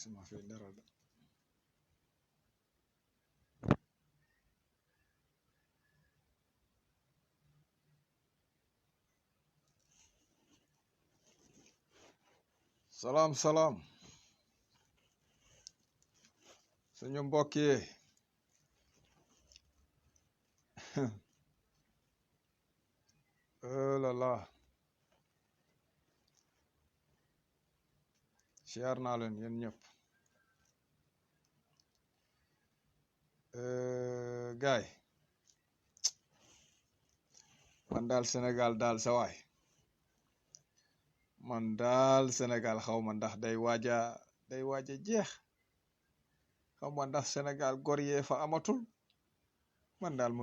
gisuma fi dara de. Salaam salaam suñu mbokk yi oh là là siyaar naa leen yéen ñëpp gaay man daal Sénégal daal sa waay man daal Sénégal xaw ma ndax day waaja jeex xaw ma ndax Sénégal gor yee fa amatul man daal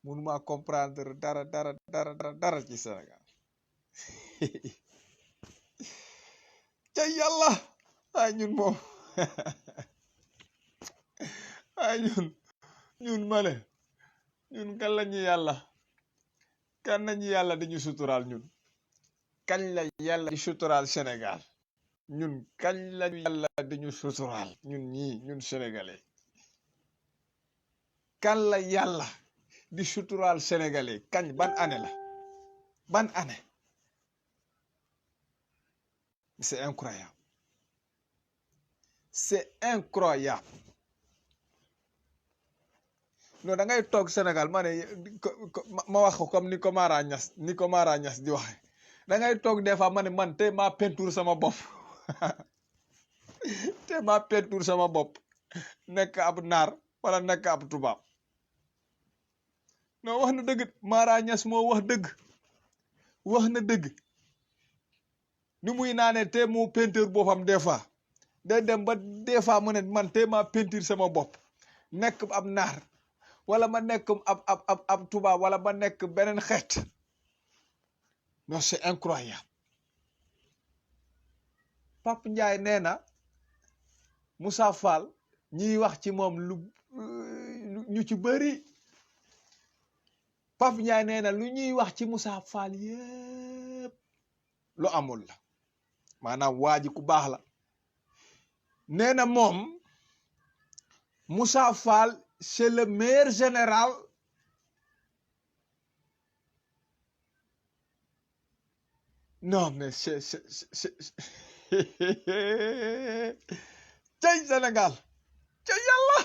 mënumaa comprendre dara ci Sénégal ca yàlla ay ñun moom ay ñun ma ne ñun kan la ñu yàlla kan nañu yàlla dañu suturaal ñun kañ la yàlla di suturaal Sénégal ñun kañ lañu yàlla dañu suturaal ñun ñii ñun sénégalais kan la yàlla di suturaal sénégalais kañ ban année la ban année c'est incroyable non da ngay toog Sénégal ma ne ma wax ko comme ni ko Mara Niass di waxe da ngay toog des fois ma ne man te maa peinture sama bopp te maa peinture sama bopp nekk ab naar wala nekk ab tubaab non wax na dëgg Mara Niass moo wax na dëgg ni muy naane te mu peinture boppam des fois day dem ba des fois mu ne man te maa peinture sama bopp nekk ab naar wala ma nekk ab tubaab wala ma nekk beneen xeet non c'est incroyable Pape Ndiaye nee na Moussa Fall ñiy wax ci moom ñu ci bëri Pape Ndiaye nee na lu ñuy wax ci Moussa Fall yëpp lu amul la maanaam waa ji ku baax la nee na moom Moussa Fall c'est le meilleur général non mais c'est cay Sénégal cay yàlla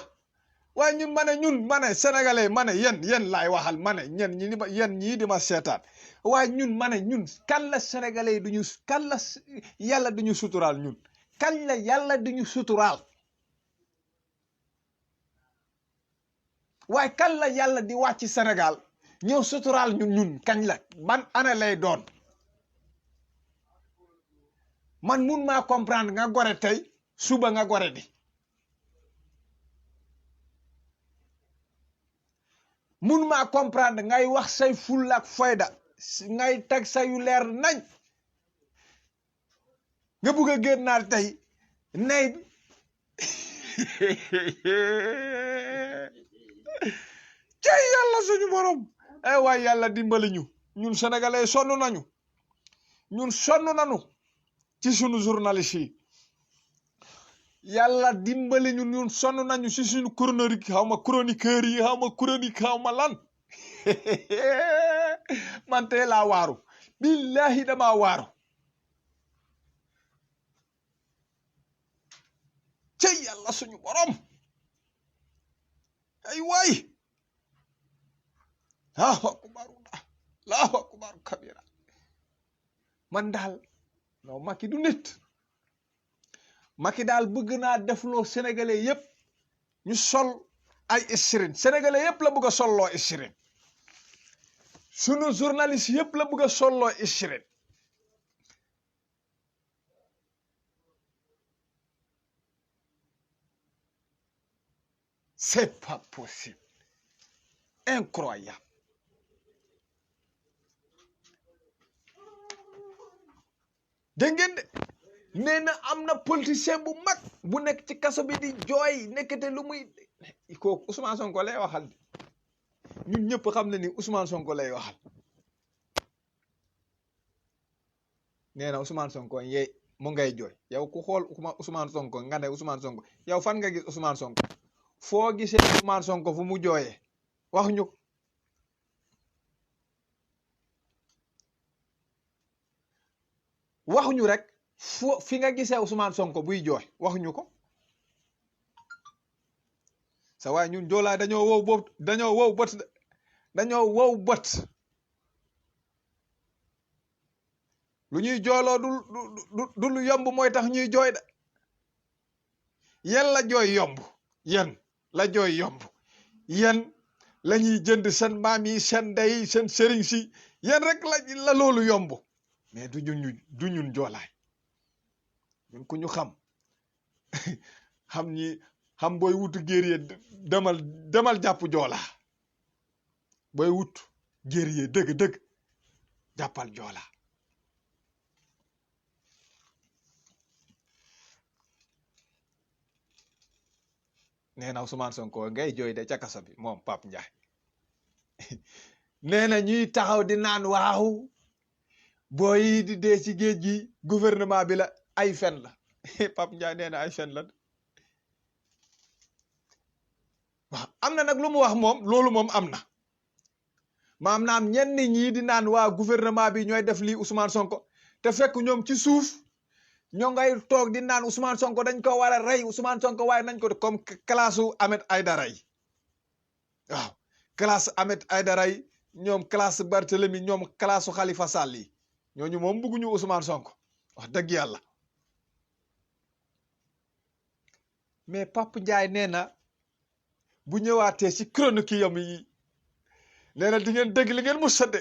waaye ñun ma ne sénégalais ma ne yéen laay waxal ma ne yéen ñii di ma seetaan waaye ñun ma ne ñun kan la sénégalais duñu kan la yàlla duñu suturaal ñun kan la yàlla duñu suturaal waaye kan la yàlla di wàcc Sénégal ñëw suturaal ñun kañ la ban année lay doon man mun maa comprendre nga gore tey suba nga gore di mun maa comprendre ngay wax say fulla ak fayda ngay teg say yu leer nañ nga bugg a génnaal tey nay cey yàlla suñu borom ay waay yàlla dimbali ñu ñun sénégalais sonn nañu ci suñu journaliste yi yàlla dimbali ñun sonn nañu ci suñu chroniqueur yi xaw ma lan man tey laa waaru billahi dama waaru cey yàlla suñu borom ay waay Allahu akbar kabira man daal non Macky du nit Macky daal bëgg naa defloo sénégalais yëpp ñu sol ay isrin sénégalais yëpp la bëgg a solloo isrin sunu journaliste yëpp la bëgg a solloo isrin c'est pas possible incroyable dégg ngeen de nee na am na politicien bu mag bu nekk ci kaso bi di jooy nekkate lu muy kooku Ousmane Sonko lay waxal ñun ñëpp xam na ni Ousmane Sonko lay waxal nee na Ousmane Sonko mu ngay jooy yow ku xool Ousmane Sonko nga ne Ousmane Sonko yow fan nga gis Ousmane Sonko foo gisee Ousmane Sonko fu mu jooyee waxuñu rek fi nga gisee Ousmane Sonko buy jooy waxuñu ko sa waay ñun joolaay dañoo wow bët lu ñuy jooloo du lu yomb mooy tax ñuy jooy de yéen la jooy yomb yéen la jooy yomb yéen la ñuy jënd seen maam yi seen ndey seen sëriñ si yéen rek la loolu yomb mais du ñun joolaay ñun ku ñu xam xam booy wutu guerrier demal jàpp joola booy wut guerrier dëgg jàppal joola nee na Ousmane Sonko ngay jooy de ca kaso bi moom Pape Ndiaye nee na ñuy taxaw di naan waaw booy yi di dee ci géej gi gouvernement bi la ay fen la Pape Ndiaye nee na ay fen la waaw am na nag lu mu wax moom loolu moom am na maanaam ñenn ñii di naan waa gouvernement bi ñooy def lii Ousmane Sonko te fekk ñoom ci suuf ñoo ngay toog di naan Ousmane Sonko dañ ko war a rey Ousmane Sonko waaye nañ ko comme classe u Ahmed Aïdara yi waaw classe Ahmed Aïdara yi ñoom classe Barthélemy ñoom classe u Khalifa Sall yi ñooñu moom bëgguñu Ousmane Sonko wax dëgg yàlla mais Pape Ndiaye nee na bu ñëwaatee ci chronique yam yi nee na di ngeen dégg li ngeen mu sëdde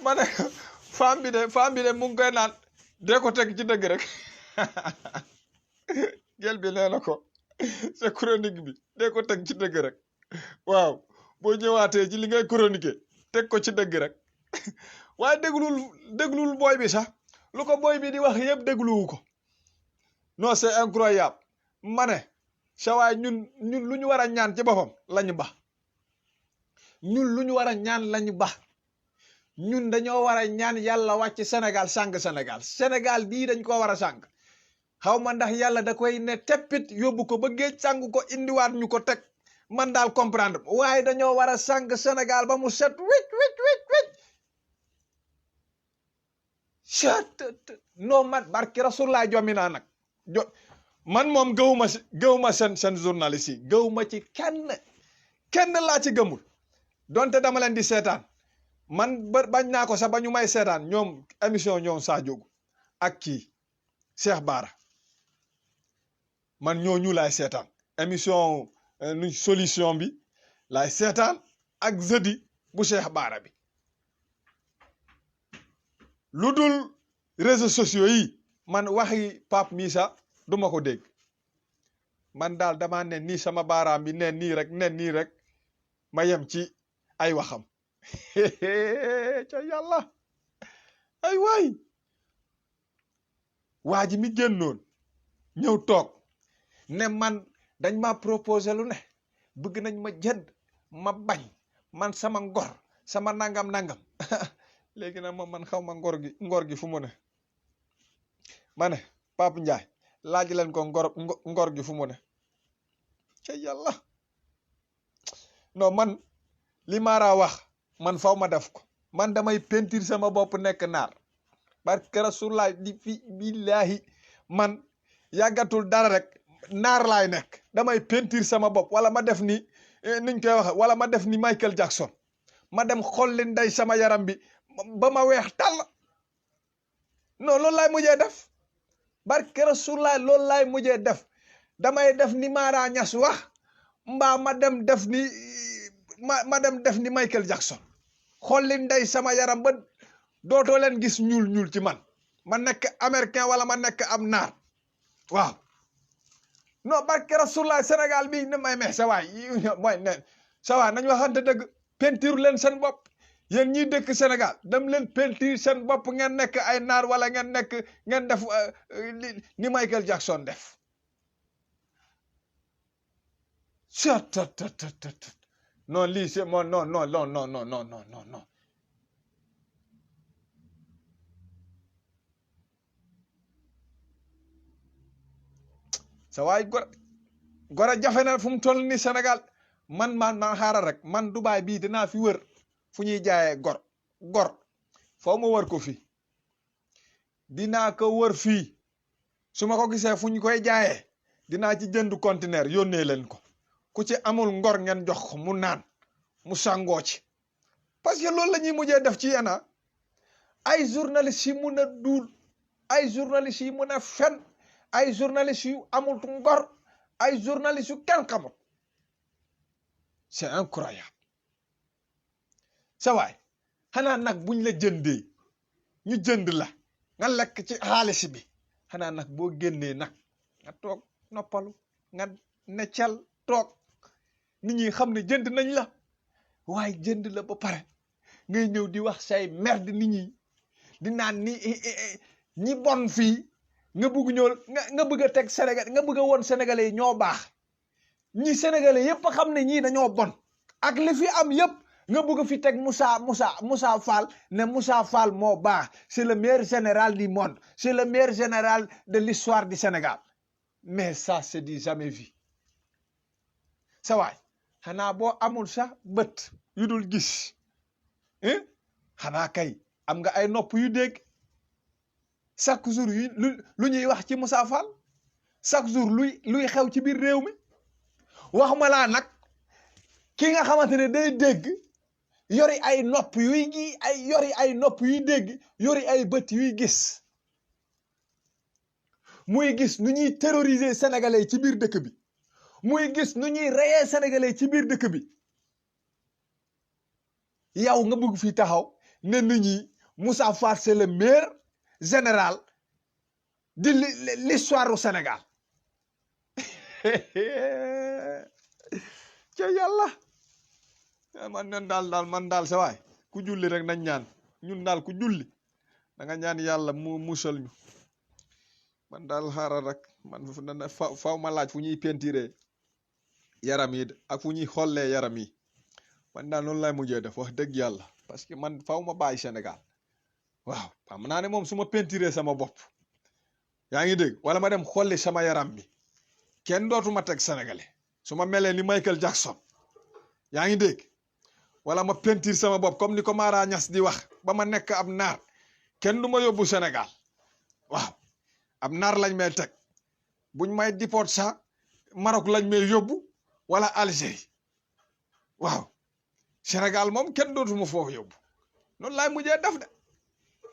ma ne femme bi de mu ngi koy naan dee ko teg ci dëgg rek gel bi nee na ko sa chronique bi dee ko teg ci dëgg rek waaw boo ñëwaatee ci li ngay chroniquer teg ko ci dëgg rek waaye déglul booy bi sax lu ko booy bi di wax yëpp dégluwu ko non c'est incroyable ma ne sa waay ñun lu ñu war a ñaan ci boppam lañu ba ñun lu ñu war a ñaan lañu ba ñun dañoo war a ñaan yàlla wàcc Sénégal sàng Sénégal bii dañ ko war a sàng xaw ma ndax yàlla da koy ne teppit yóbbu ko ba géej sàng ko indiwaat ñu ko teg man daal comprendre waaye dañoo war a sàng Sénégal ba mu set wicc non man barki Rasulullah jommi naa nag man moom gëwuma seen journaliste yi gëwuma ci kenn laa ci gëmul donte dama leen di seetaan man bañ naa ko sax ba ñu may seetaan ñoom émission ñoom Sadio ak kii Cheikh Bara man ñooñu laay seetaan émission solution bi laay seetaan ak jeudi bu Cheikh Bara bi lu dul réseaux sociaux yi man waxi Pape Missa duma ko dégg man daal dama ne nii sama baaraam bi nen nii rek ma yem ci ay waxam ca yàlla ay waay waa ji mi génnoon ñëw toog ne man dañ ma proposé lu ne bëgg nañ ma jënd ma bañ man sama ngor sama nangam léegi nag man xaw ma ngor gi fu mu ne ma ne Pape Ndiaye laaj leen ko ngor gi fu mu ne ca yàlla non man li Mara wax man faw ma def ko man damay peinture sama bopp nekk naar barke Rasulullah di fi billahi man yàggatul dara rek naar laay nekk damay peinture sama bopp wala ma def ni niñ koy waxe wala ma def ni Michael Jackson ma dem xolli ndey sama yaram bi ba ma weex tàll non loolu laay mujjee def barke Rasulullah loolu laay mujjee def damay def ni Mara Niass wax mbaa ma dem def ni ma dem def ni Michael Jackson xolli ndey sama yaram ba dootoo leen gis ñuul ci man ma nekk américain wala ma nekk am naar waaw non barke Rasulullah Sénégal bi ne may sa waay mooy ne sa waay nañ waxante dëgg peinture leen seen bopp yéen ñiy dëkk Sénégal dem leen peinture seen bopp ngeen nekk ay naar wala ngeen def ni Michael Jackson def non lii c'est non. sa waay gor a jafe na fu mu toll ni Sénégal man xaaral rek man Dubaay bii dinaa fi wër fu ñuy jaayee gor foo ma wër ko fi dinaa ko wër fii su ma ko gisee fu ñu koy jaayee dinaa ci jënd conteneur yónnee leen ko ku ci amul ngor ngeen jox ko mu naan mu sàngoo ci parce que loolu la ñuy mujjee def ci yéen ay journalistes yi mun a duul ay journalistes yi mun a fen ay journalistes yu amul ngor ay journalistes yu kenn xamul c'est incroyable sa waay xanaa nag buñ la jëndee ñu jënd la nga lekk ci xaalis bi xanaa nag boo génnee nag nga toog noppalu nga neccal toog nit ñi xam ne jënd nañ la waaye jënd la ba pare ngay ñëw di wax say merde nit ñi di naan ni ñi bon fii nga bëgg ñëw nga bëgg a teg Sénégal nga bëgg a woon sénégalais yi ñoo baax ñi sénégalais yépp xam ne ñii dañoo bon ak li fi am yépp nga bëgg fi teg Moussa Fall ne Moussa Fall moo baax c'est le meilleur général du monde c'est le meilleur général de l'histoire du Sénégal mais ça c'est du jamais vu sa waay xanaa boo amul sax bët yu dul gis xanaa kay am nga ay nopp yu dégg chaque jour lu ñuy wax ci Moussa Fall chaque jour luy xew ci biir réew mi waxuma laa nag ki nga xamante ne day dégg yori ay nopp yori ay nopp yuy dégg yori ay bët yuy gis muy gis nu ñuy terroriser sénégalais ci biir dëkk bi muy gis nu ñuy reyee sénégalais ci biir dëkk bi yow nga bëgg fi taxaw ne nit ñi Moussa Fall c'est le meilleur général de l'histoire au Sénégal ca yàlla man daal sa waay ku julli rek nañ ñaan ñun daal ku julli da nga ñaan yàlla mu musal ñu man daal xaaral rek man faw ma laaj fu ñuy peinturer yaram yi ak fu ñuy xollee yaram yi man daal noonu lay mujjee def wax dëgg yàlla parce que man faw ma bàyyi Sénégal waaw xam naa ne moom su ma peinturer sama bopp yaa ngi dégg wala ma dem xolli sama yaram bi kenn dootuma teg sénégalais su ma melee ni Michael Jackson yaa ngi dégg wala ma peinture sama bopp comme ni ko Mara Niass di wax ba ma nekk ab naar kenn du ma yóbbu Sénégal waaw ab naar lañ may teg buñ may diport sax Maroc lañ may yóbbu wala Algérie waaw Sénégal moom kenn dootuma foofu yóbbu noonu laay mujjee def de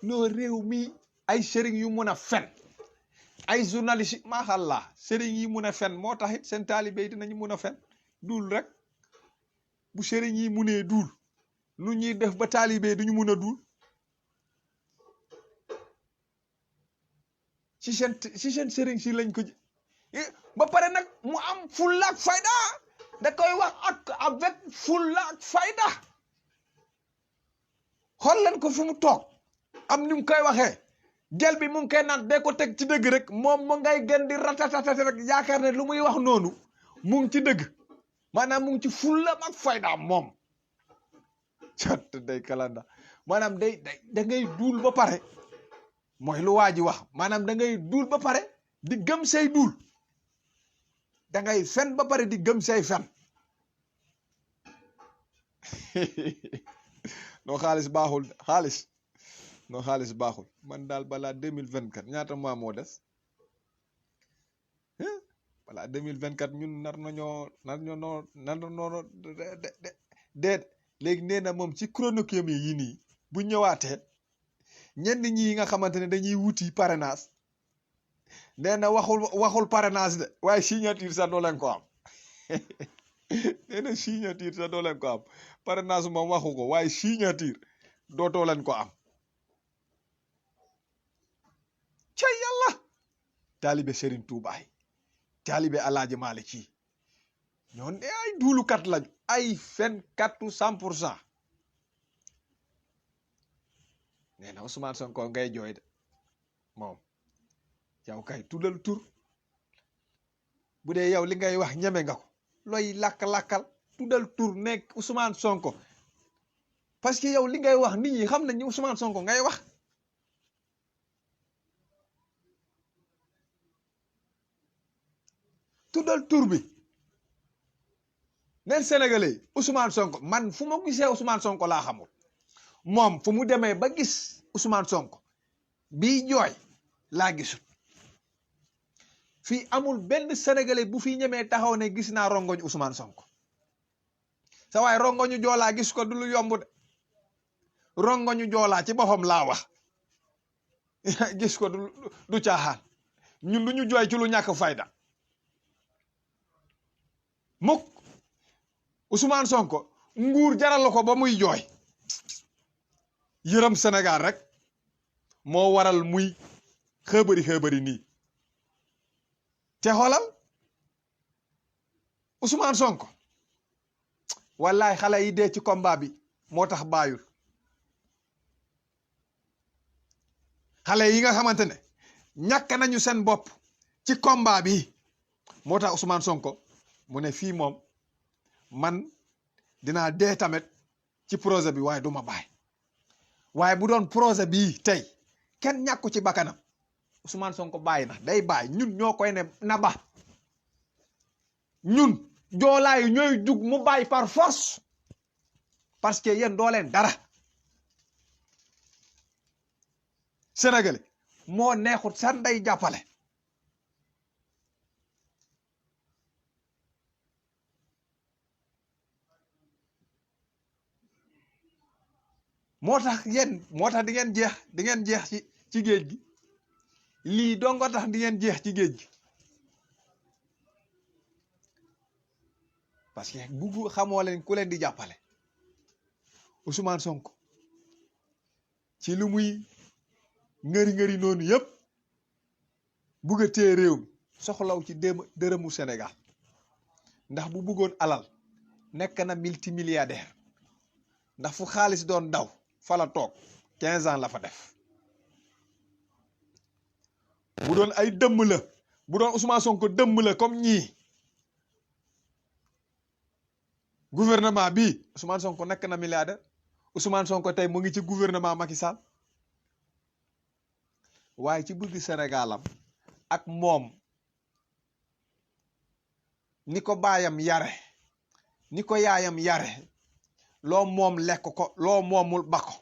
noo réew mi ay sëriñ yu mun a fen ay journaliste maaxàllaa sëriñ yi mun a fen moo taxit seen taalibe yi dinañu mun a fen duul rek bu sëriñ yi munee duul nu ñuy def ba taalibe duñu mun a duul ci seen sëriñ si lañ ko ba pare nag mu am fulla ak fayda da koy wax ak avec fulla ak fayda xool leen ko fi mu toog am ni mu koy waxee gel bi mu ngi koy naan de ko teg ci dëgg rek moom mu ngay gën di ratatatati rek yaakaar ne lu muy wax noonu mu ngi ci dëgg maanaam mu ngi ci fulla ak fayda moom cat day kalanda maanaam da ngay duul ba pare mooy lu waa ji wax maanaam da ngay duul ba pare di gëm say duul da ngay fen ba pare di gëm say fen non xaalis baaxul xaalis baaxul man daal balaa 2024 ñaata mois moo des balaa 2024 ñun nar nañoo déet léegi nee na moom ci chronokiom yi nii bu ñëwaatee ñenn ñi nga xamante ne dañuy wuti parrainage nee na waxul parrainage de waaye signature sax doo leen ko am nee na signature sax doo leen ko am parrainage moom waxu ko waaye signature dootoo leen ko am ca yàlla taalibe Serigne Touba yi taalibe Alaaji Maalik ci ñoon de ay duulukat lañu ay fenkatu 100% nee na Ousmane Sonko ngay jooy de moom yow kay tuddal tur bu dee yow li ngay wax ñeme nga ko looy lakk-lakkal tuddal tur nekk Ousmane Sonko parce que yow li ngay wax nit ñi xam nañ ni Ousmane Sonko ngay wax tuddal tur bi neen sénégalais Ousmane Sonko man fu ma gisee Ousmane Sonko laa xamul moom fu mu demee ba gis Ousmane Sonko bii jooy laa gisut fii amul benn sénégalais bu fi ñemee taxaw ne gis naa rongoñ Ousmane Sonko sa waay rongoñu joolaa gis ko du lu yomb de rongoñu joolaa ci boppam laa wax gis ko du caaxaan ñun du ñu jooy ci lu ñàkk fayda mukk Ousmane Sonko nguur jaral ko ba muy jooy yërëm Sénégal rek moo waral muy xëbëri nii te xoolal Ousmane Sonko wallaay xale yi dee ci combat bi moo tax bàyyul xale yi nga xamante ne ñàkk nañu seen bopp ci combat bi moo tax Ousmane Sonko mu ne fii moom man dinaa dee tamit ci projet bi waaye du ma bàyyi waaye bu doon projet bii tey kenn ñàkku ci bakkanam Ousmane Sonko bàyyi na day bàyyi ñun ñoo koy ne na ba ñun joolaayu ñooy jug mu bàyyi par force parce que yéen doo leen dara sénégalais moo neexut san day jàppale moo tax di ngeen jeex ci géej gi lii dongo tax di ngeen jeex ci géej gi parce que buggu xamoo leen ku leen di jàppale Ousmane Sonko ci lu muy ngëri noonu yëpp bugg a téye réew mi soxlaw ci dërëmu Sénégal ndax bu buggoon alal nekk na multimilliardaire ndax fu xaalis doon daw fa la toog 15 ans la fa def bu doon ay dëmm la bu doon Ousmane Sonko dëmm la comme ñii gouvernement bi Ousmane Sonko nekk na milliardaire Ousmane Sonko tey mu ngi ci gouvernement Macky Sall waaye ci bëgg Sénégalam ak moom ni ko baayam yare ni ko yaayam yare loo moom lekk ko loo moomul ba ko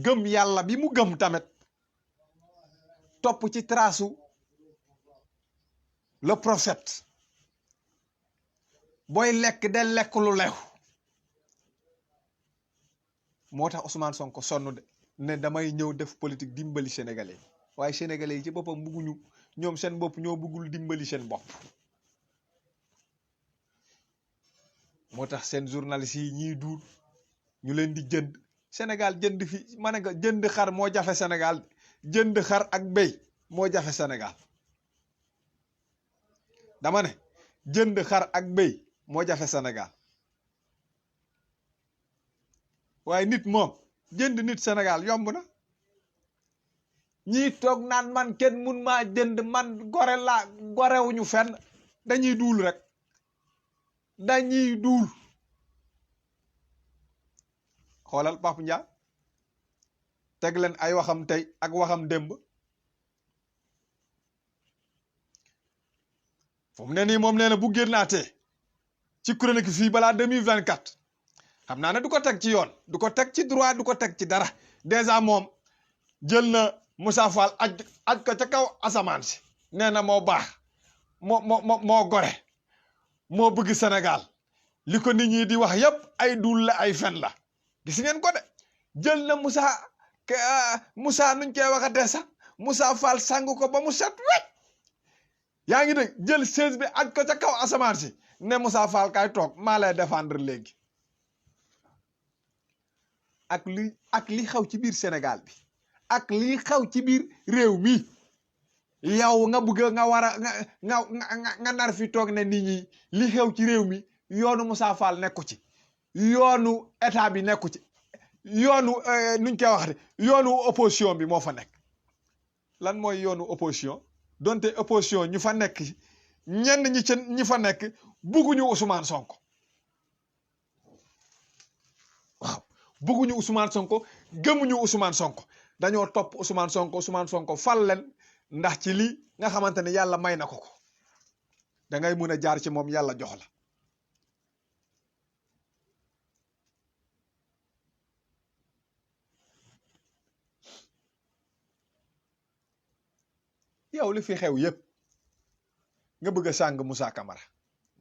gëm yàlla bi mu gëm tamit topp ci trasu le prophète booy lekk de lekk lu lew moo tax Ousmane Sonko sonn de ne damay ñëw def politique dimbali sénégalais waaye sénégalais yi ci boppam bugguñu ñoom seen bopp ñoo buggul dimbali seen bopp moo tax seen journaliste yi ñiy duur ñu leen di jënd Sénégal jënd fi ma ne nga jënd xar moo jafe Sénégal jënd xar ak béy moo jafe Sénégal dama ne jënd xar ak béy moo jafe Sénégal waaye nit moom jënd nit Sénégal yomb na ñii toog naan man kenn mun maa jënd man gore laa gorewuñu fenn dañuy duul rek dañuy duul xoolal Pape Ndiaye teg leen ay waxam tey ak waxam démb fu mu ne nii moom nee na bu génnaatee ci chronique fii balaa 2024 xam naa ne du ko teg ci yoon du ko teg ci droit du ko teg ci dara déjà moom jël na Moussa Fall aj ko ca kaw asamaan si nee na moo baax moo gore moo bëgg Sénégal li ko nit ñi di wax yépp ay dul la ay fen la gis ngeen ko de jël na Moussa nuñ koy waxatee sax Moussa Fall sang ko ba mu set wecc yaa ngi dégg jël chaise bi aj ko ca kaw asamaan si ne Moussa Fall kay toog maa lay défendre léegi ak li xew ci biir Sénégal bi ak li xew ci biir réew mi yow nga bëgg nga war a nga nar fi toog ne nit ñi li xew ci réew mi yoonu Moussa Fall nekku ci yoonu état bi nekku ci yoonu nuñ koy wax yoonu opposition bi moo fa nekk lan mooy yoonu opposition donte opposition ñu fa nekk ñenn ñi fa nekk bugguñu Ousmane Sonko waaw bugguñu Ousmane Sonko gëmuñu Ousmane Sonko dañoo topp Ousmane Sonko fal leen ndax ci lii nga xamante ne yàlla may na ko da ngay mën a jaar ci moom yàlla jox la. yow li fi xew yépp nga bëgg a sàng Moussa Camara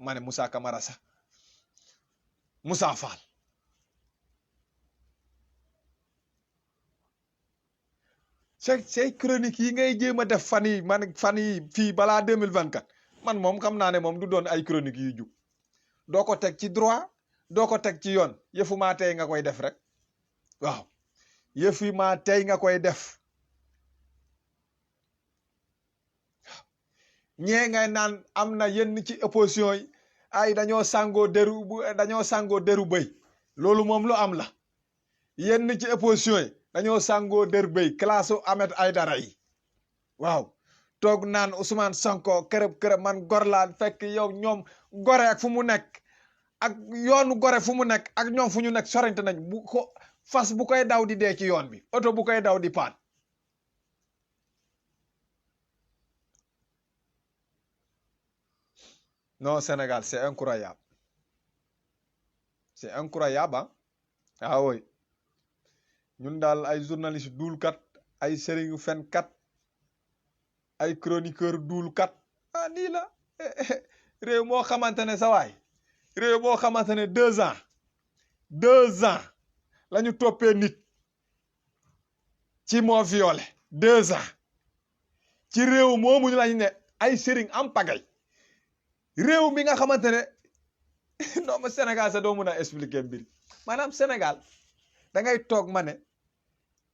ma ne Moussa Camara sax Moussa Fall say chronique yi ngay jéem a def fan yi fii balaa 2024 man moom xam naa ne moom du doon ay chronique yu jub doo ko teg ci droit doo ko teg ci yoon yëfu maa tey nga koy def rek waaw yëfi maa tey nga koy def ñee ngay naan am na yenn ci opposition yi ay dañoo sàngoo deru bëy loolu moom lu am la yenn ci opposition yi dañoo sàngoo deru bëy classe Ahmed Aïdara yi waaw toog naan Ousmane Sonko kërëb man gor laa fekk yow ñoom gore ak fu mu nekk ak yoonu gore fu mu nekk ak ñoom fu ñu nekk sorante nañ bu ko fas bu koy daw di dee ci yoon bi oto bu koy daw di paan non Sénégal c'est incroyable ah oui ñun daal ay journaliste duulkat ay sëriñu fenkat ay chroniqueur duulkat ah nii la réew moo xamante ne sa waay réew moo xamante ne 2 ans la ñu toppee nit ci moo violé 2 ans ci réew moomu lañ ne ay sëriñ am pagay réew mi nga xamante ne non ma Sénégal sa doo mun a expliquer mbir maanaam Sénégal da ngay toog ma ne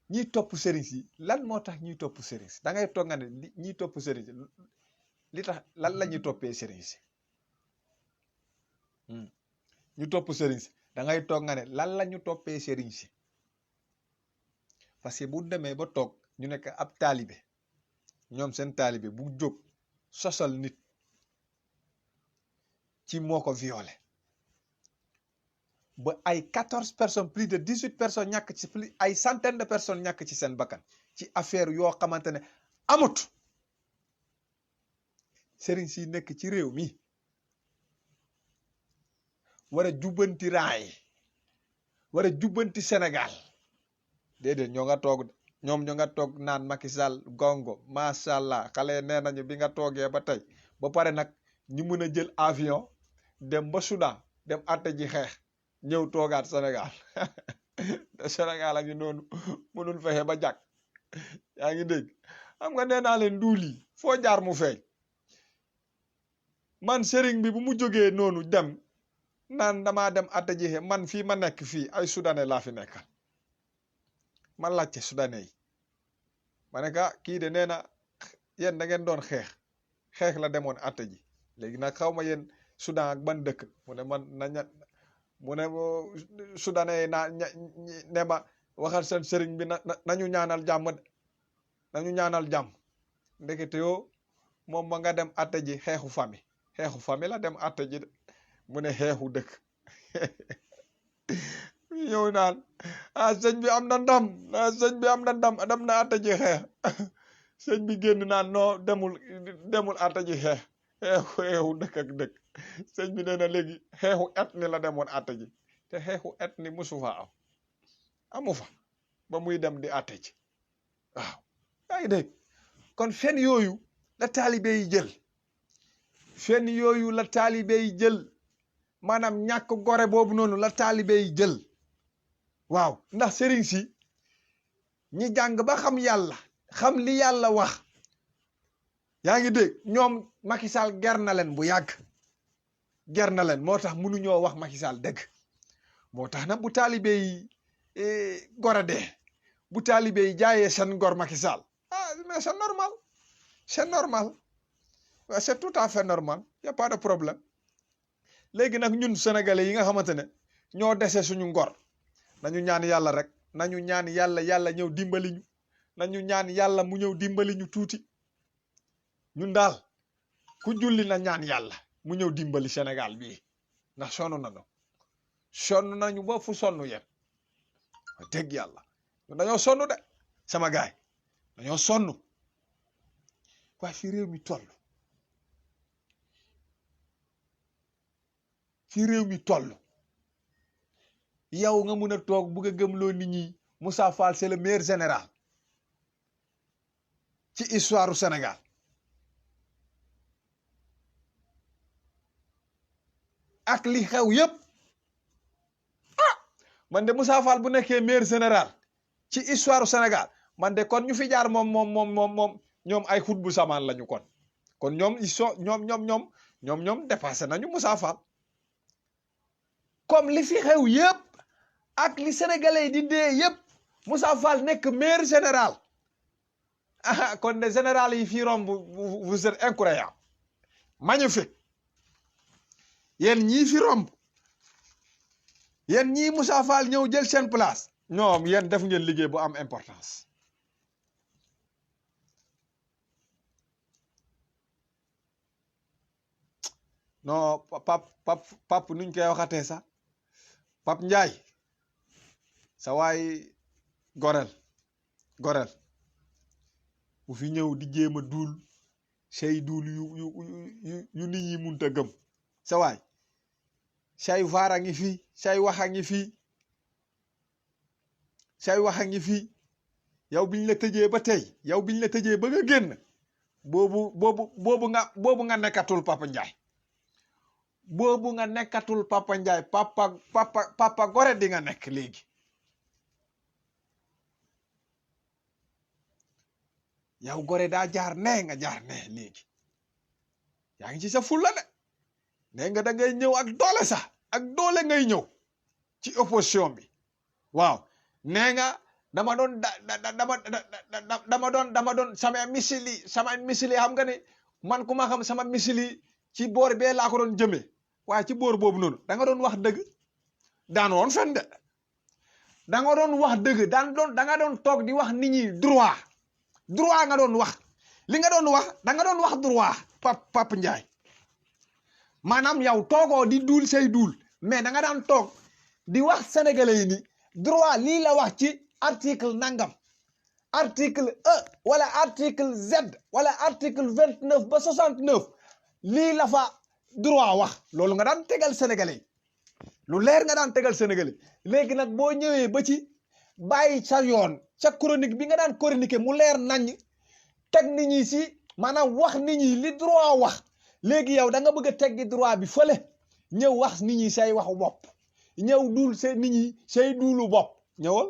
ñiy topp sëriñ si lan moo tax ñuy topp sëriñ si da ngay toog nga ne ñiy topp sëriñ si li tax lan la ñuy toppee sëriñ si ñu topp sëriñ si da ngay toog nga ne lan la ñu toppee sëriñ si parce que bu demee ba toog ñu nekk ab taalibe ñoom seen taalibe bu jóg sosal nit ci moo ko violé ba ay 14 personnes plus de 18 personnes ñàkk ci plus ay centaine de personnes ñàkk ci seen bakkan ci affaire yoo xamante ne amut sëriñ si nekk ci réew mi war a jubbanti raay war a jubbanti Sénégal déedéet ñoo nga toog naan Macky Sall gongo macha allah xale nee nañu bi nga toogee ba tey ba pare nag ñu mën a jël avion dem ba Soudan dem atte ji xeex ñëw toogaat Sénégal Sénégal a ngi noonu mënul fexe ba jàkk yaa ngi dégg xam nga nee naa leen duul yi foo jaar mu feeñ man sëriñ bi bu mu jógee noonu dem naan damaa dem atte ji xeex man fii ma nekk fii ay soudanais laa fi nekkal man laajte soudanais yi ma ne ka kii de nee na yéen da ngeen doon xeex la demoon atte ji léegi nag xaw ma yéen Soudan ak ban dëkk mu ne man mu ne soudanais yi ne ma waxal seen sëriñ bi nañu ñaanal jàmm nañu ñaanal jàmm ndekete yoo moom ma nga dem atte ji xeexu famille la dem atte ji mu ne xeexu dëkk ñëw naan sëñ bi am na ndam sëñ bi am na ndam dem na atte ji xeex sëñ bi génn naan non demul atte ji xeexu dëkk ak dëkk sëñ bi nee na léegi xeexu ethnie la demoon atte ji te xeexu ethnie musu fa amu fa ba muy dem di atte ji waaw yaa ngi dégg kon fen yooyu la taalibe yi jël fen yooyu la taalibe yi jël maanaam ñàkk gore boobu noonu la taalibe yi jël waaw ndax sëriñ si ñi jàng ba xam yàlla xam li yàlla wax yaa ngi dégg ñoom Macky Sall ger na leen bu yàgg ger na leen moo tax mënuñoo wax Macky Sall dëgg moo tax nag bu taalibe yi gore dee bu taalibe yi jaayee seen ngor Macky Sall mais c'est normal c'est tout à fait normal y a pas de problème léegi nag ñun sénégalais yi nga xamante ne ñoo dese suñu ngor nañu ñaan yàlla rek nañu ñaan yàlla ñëw dimbali ñu nañu ñaan yàlla mu ñëw dimbali ñu tuuti ñun daal ku julli na ñaan yàlla mu ñëw dimbali Sénégal bii ndax sonn nañu ba fu sonn yem dégg yàlla dañoo sonn de sama gaay dañoo sonn waaye fi réew mi toll fi réew mi toll yow nga mun a toog bugg a gëmloo nit ñi Moussa Fall c'est le meilleur général ci histoire du Sénégal ak li xew yépp man de Moussa Fall bu nekkee meilleur général ci histoire du Sénégal man de kon ñu fi jaar moom ñoom ay xut bu samaan lañu kon ñoom ils sont ñoom dépassé nañu Moussa Fall comme li fi xew yépp ak li sénégalais yi di dee yépp Moussa Fall nekk meilleur général kon de général yi fii romb vous êtes incroyable magnifique yéen ñii fi romb yéen ñii Moussa Fall ñëw jël seen place ñoom yéen def ngeen liggéey bu am importance non pap nuñ koy waxatee sax Pap Njaay sa waay gorel bu fi ñëw di jéem a duul say duul yu nit ñi munta gëm sa waay say vaar a ngi fii say wax a ngi fii say wax a ngi fii yow biñ la tëjee ba tey yow biñ la tëjee ba nga génn boobu nga nekkatul Papa Njaay boobu nga nekkatul Papa Njaay papa gore di nga nekk léegi yow gore daa jaar nee nga jaar nee léegi yaa ngi ci sa fulla de nee nga da ngay ñëw ak doole sax ak doole ngay ñëw ci opposition bi waaw nee nga dama doon sama misili xam nga ne man ku ma xam sama misili ci boor bee laa ko doon jëmee waaye ci boor boobu noonu da nga doon wax dëgg daan woon fen de da nga doon wax dëgg da nga doon toog di wax nit ñi droit nga doon wax li nga doon wax da nga doon wax droit Papa Njaay maanaam yow toogoo di duul say duul mais da nga daan toog di wax sénégalais yi ni droit lii la wax ci article nangam article E wala article Z wala article 29 ba 69 lii la fa droit wax loolu nga daan tegal sénégalais lu leer nga daan tegal sénégalais léegi nag boo ñëwee ba ci bàyyi sa yoon sa chronique bi nga daan chroniquer mu leer nañ teg nit ñi si maanaam wax nit ñi li droit wax léegi yow da nga bëgg a teggi droit bi fële ñëw wax nit ñi say waxu bopp ñëw duul say nit ñi say duulu bopp ñëwal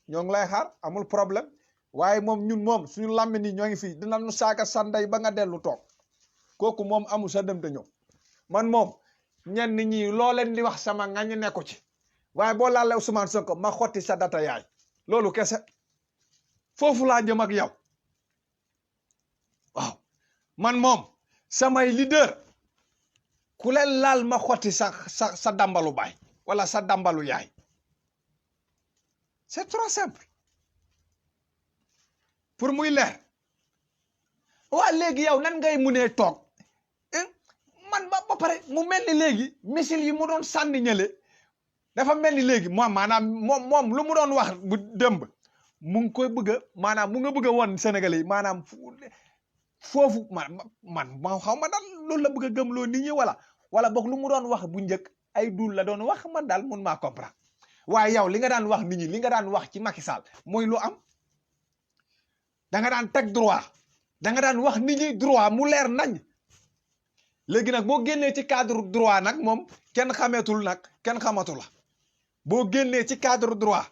ñoo ngi lay xaar amul problème waaye moom ñun moom suñu làmmi ni ñoo ngi fii dina nu saaga sanday ba nga dellu toog kooku moom amul sa dem te ñëw man moom ñenn ñi loo leen di wax sama ngañ nekku ci waaye boo laalee Ousmane Sonko ma xotti sa data yaay loolu kese foofu laa jëm ak yow waaw man moom samay leader ku leen laal ma xotti sa dambalu baay wala sa dambalu yaay c'est trop simple pour muy leer waa léegi yow nan ngay munee toog man ba pare mu mel ni léegi missile yi mu doon sànni ñële dafa mel ni léegi maanaam moom lu mu doon wax bu démb mu ngi koy bëgg a maanaam mu nga bëgg a woon Sénégalais yi maanaam foofu man xaw ma daal loolu la bëgg a gëmloo nit ñi wala boog lu mu doon wax bu njëkk ay dul la doon wax man daal mun maa comprendre waaye yow li nga daan wax nit ñi li nga daan wax ci Macky Sall mooy lu am da nga daan teg droit da nga daan wax nit ñi droit mu leer nañ léegi nag boo génnee ci cadre droit nag moom kenn xameetul nag kenn xamatu la boo génnee ci cadre droit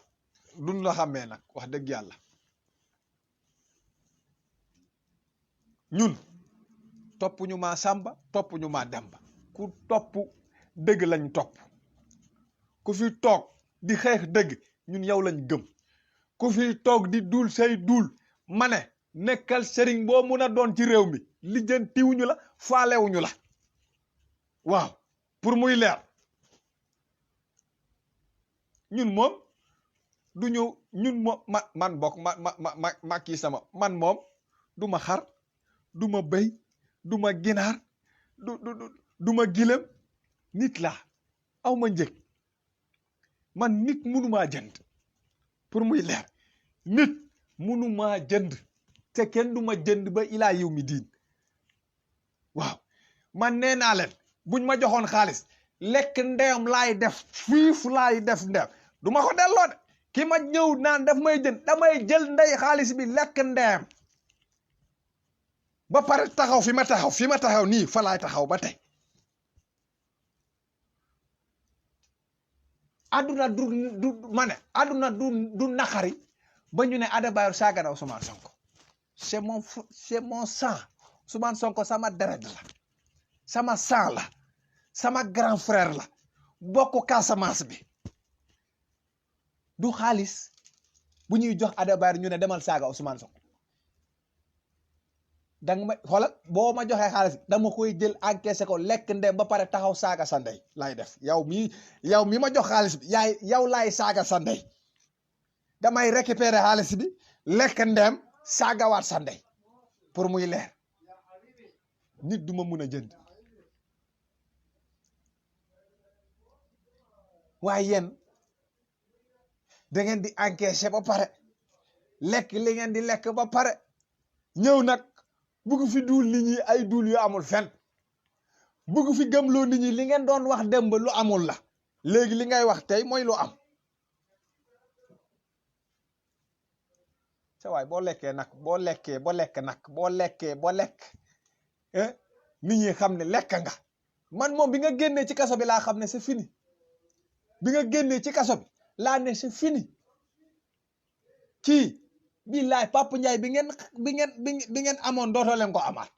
duñ la xamee nag wax dëgg yàlla ñun topp ñu maa Samba topp ñu maa Demba ku topp dëgg lañ topp ku fi toog di xeex dëgg ñun yow lañ gëm ku fi toog di duul say duul ma ne nekkal sëriñ boo mun a doon ci réew mi lijjantiwuñu la faalewuñu la waaw pour muy leer ñun moom du ñu ñun moom man bokk ma kii sama man moom du ma xar du ma béy du ma ginaar du ma gilem nit laa aw ma njëg man nit munumaa jënd pour muy leer nit munumaa jënd te kenn du ma jënd ba ilaa yow mi diin waaw man nee naa leen buñ ma joxoon xaalis lekk ndeyam laay def fiif laay def ndeyam du ma ko delloo de ki ma ñëw naan daf may jënd damay jël ndey xaalis bi lekk ndeyam ba pare taxaw fi ma taxaw nii fa laay taxaw ba tey aduna du ma ne aduna du naqari ba ñu ne Adebayor saaga na Ousmane Sonko c'est mon sang Ousmane Sonko sama deret la sama sang la sama grand frère la bokk Casamance bi du xaalis bu ñuy jox Adebayor ñu ne demal saaga Ousmane Sonko danga ma xoolal boo ma joxee xaalis dama koy jël encaissé ko lekk ndem ba pare taxaw saaga sa ndey laay def yow mi ma jox xaalis bi yow laay saaga sa ndey damay récupérer xaalis bi lekk ndem saagawaat sa ndey pour muy leer nit du ma mun a jënd waaye yéen da ngeen di encaissé ba pare lekk li ngeen di lekk ba pare ñëw nag bugg fi duul nit ñi ay duul yu amul fen bugg fi gëmloo nit ñi li ngeen doon wax démb lu amul la léegi li ngay wax tey mooy lu am sa waay boo lekkee nag boo lekk nit ñi xam ne lekk nga man moom bi nga génnee ci kaso bi laa xam ne c'est fini bi nga génnee ci kaso bi laa ne c'est fini kii billaay Papa Ndiaye bi ngeen amoon dootoo leen ko amaat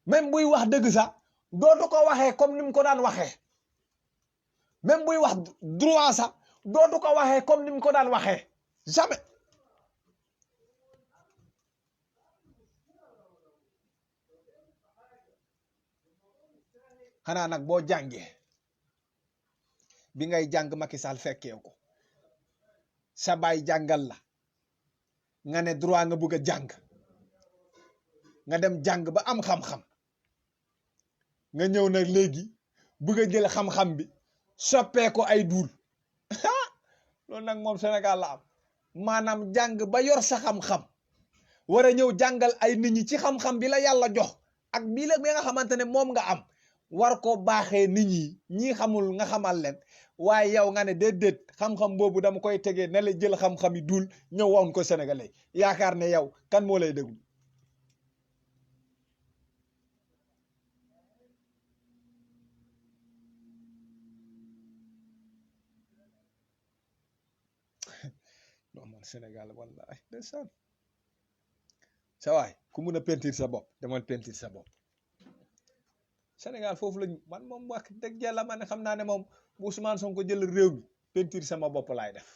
même buy wax dëgg sax dootu ko waxee comme ni mu ko daan waxee même buy wax droit sax dootu ko waxee comme ni mu ko daan waxee jamais xanaa nag boo jàngee bi ngay jàng Macky Sall fekkee ko sa baay jàngal la nga ne droit nga bëgg a jàng nga dem jàng ba am xam-xam nga ñëw nag léegi bëgg a jël xam-xam bi soppee ko ay duul loolu nag moom Sénégal la am maanaam jàng ba yor sa xam-xam war a ñëw jàngal ay nit ñi ci xam-xam bi la yàlla jox ak bii la bi nga xamante ne moom nga am war ko baaxee nit ñi xamul nga xamal leen waaye yow nga ne déedéet xam-xam boobu dama koy tegee ne la jël xam-xam yi dul ñëw woon ko sénégalais yaakaar ne yow kan moo lay déglu non man Sénégal wallahi ndeysaan sa waay ku mun a pentir sa bopp demal pentir sa bopp Sénégal foofu lañu man moom wax dëgg yàlla man xam naa ne moom bu Ousmane Sonko jël réew mi pentir sama bopp laay def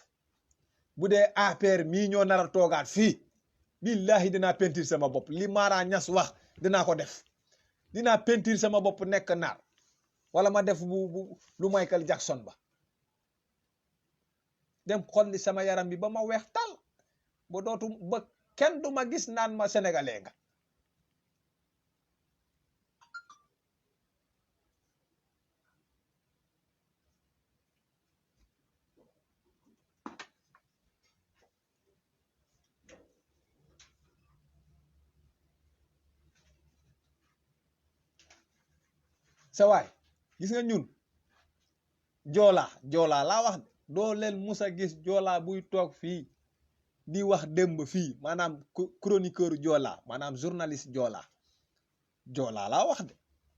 bu dee APR mii ñoo nar a toogaat fii billahi dinaa pentir sama bopp li Mara Niass wax dinaa ko def dinaa pentir sama bopp nekk naar wala ma def bu lu Michael Jackson ba dem xolli sama yaram bi ba ma weex tal ba dootu ba kenn du ma gis naan ma sénégalais nga sa waay gis nga ñun joolaa laa wax doo leen musa gis joolaa buy toog fii di wax démb fii maanaam chroniqueur joolaa maanaam journaliste joolaa laa wax de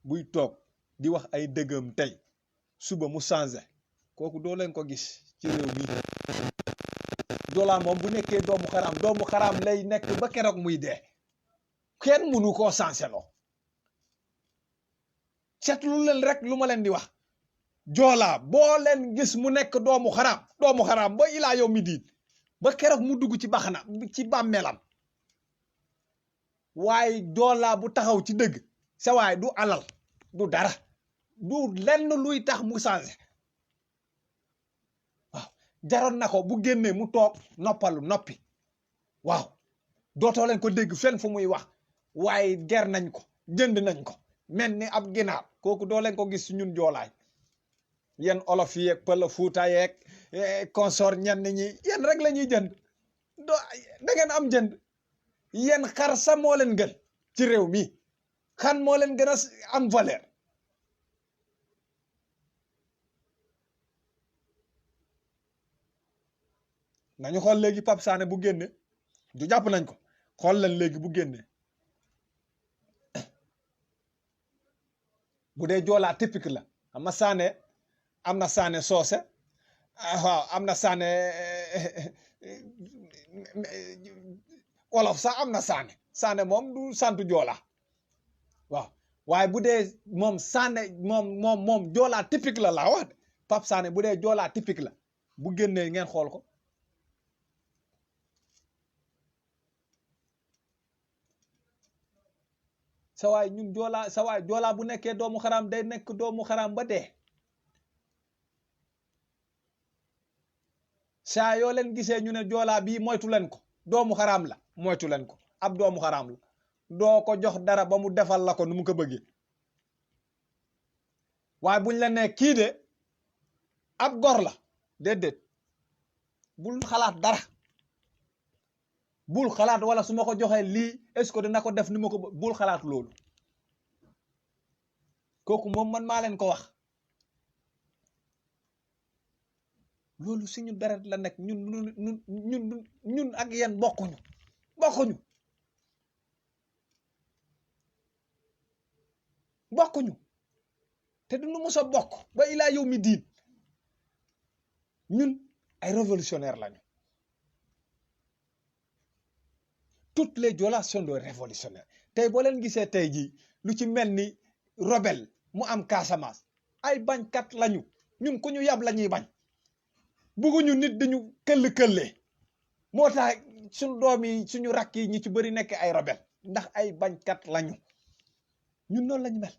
buy toog di wax ay dëggam tey suba mu changé kooku doo leen ko gis ci réew mi joolaa moom bu nekkee doomu xaraam lay nekk ba keroog muy dee kenn mënu koo changé loo seetlu leen rek lu ma leen di wax joolaa boo leen gis mu nekk doomu xaraam ba ilaa yow mi diin ba keroog mu dugg ci baxana ci bàmmeelam waaye joolaa bu taxaw ci dëgg sa waay du alal du dara du lenn luy tax mu changé waaw jaroon na ko bu génnee mu toog noppi waaw dootoo leen ko dégg fenn fu muy wax waaye ger nañ ko jënd nañ ko mel ni ab ginaar kooku doo leen ko gis ñun joolaay yéen olof yeeg pël fuuta yeeg consort ñenn ñi yéen rek la ñuy jënd da ngeen am jënd yéen xar sa moo leen gën ci réew mi xan moo leen gën a am valeur nañu xool léegi Pape Sané bu génne du jàpp nañ ko xool leen léegi bu génne bu dee joolaa typique la xam nga Sané am na Sané soose waaw am na Sané wolof sax am na Sané moom du santu joolaa waaw waaye bu dee moom Sané moom joolaa typique la laa wax de Pape Sané bu dee joolaa typique la bu génnee ngeen xool ko sa waay ñun joolaa sa waay joolaa bu nekkee doomu xaraam day nekk doomu xaraam ba dee saa yoo leen gisee ñu ne joolaa bii moytu leen ko doomu xaraam la moytu leen ko ab doomu xaraam la doo ko jox dara ba mu defal la ko nu mu ko bëggee waaye buñ la nee kii de ab gor la déedéet bul xalaat dara bul xalaat wala su ma ko joxee lii est-ce que dina ko def ni ma ko bul xalaat loolu kooku moom man maa leen ko wax loolu suñu deret la nekk ñun ak yéen bokkuñu te du nu mos a bokk ba ilaa yow mi diin ñun ay révolutionnaire lañu toutes les Joola sont des révolutionnaires tey boo leen gisee tey jii lu ci mel ni rebelle mu am Casamance ay bañkat lañu ñun ku ñu yab la ñuy bañ bëgguñu nit dañu këll-këllee moo tax suñu doom yi suñu rakk yi ñi ci bëri nekk ay rebelle ndax ay bañkat lañu ñun noonu lañu mel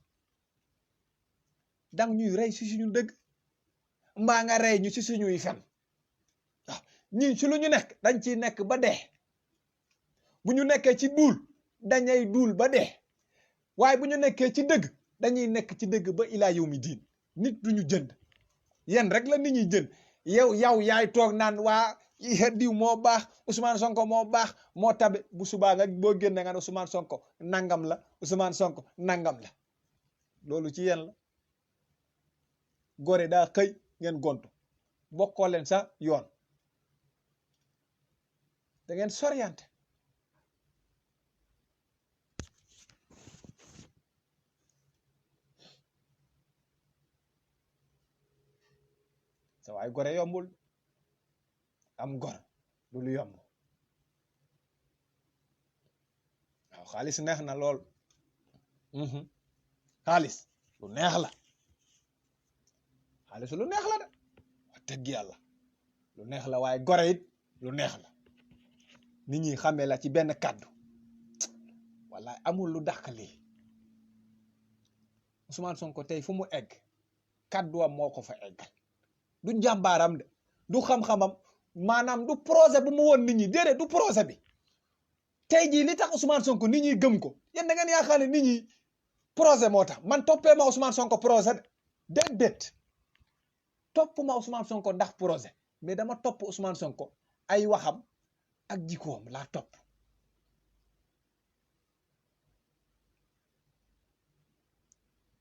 dang ñuy rey si suñu dëgg mbaa nga rey ñu si suñuy fen waaw ñun si lu ñu nekk dañ ciy nekk ba dee bu ñu nekkee ci duul dañay duul ba dee waaye bu ñu nekkee ci dëgg dañuy nekk ci dëgg ba ilaa yow mi diin nit duñu jënd yéen rek la nit ñi jënd yow yaay toog naan waa diw moo baax Ousmane Sonko moo baax moo tabe bu subaa nga boo génne nga ne Ousmane Sonko nangam la Ousmane Sonko nangam la loolu ci yéen la gore daa xëy ngeen gontu bokkoo leen sax yoon da ngeen soriante sa waay gore yombul am gor du lu yomb waaw xaalis neex na lool xaalis lu neex la xaalis lu neex la de wax dëgg yàlla lu neex la waaye gore it lu neex la nit ñi xamee la ci benn kàddu wallaay amul lu dàq lii Ousmane Sonko tey fu mu egg kàdduwam moo ko fa eggal du njàmbaaram de du xam-xamam maanaam du projet bu mu woon nit ñi déedéet du projet bi tey jii li tax Ousmane Sonko nit ñi gëm ko yéen da ngeen yaakaar ne nit ñi projet moo tax man toppee ma Ousmane Sonko projet de déedéet topp ma Ousmane Sonko ndax projet mais dama topp Ousmane Sonko ay waxam ak jikkoom laa topp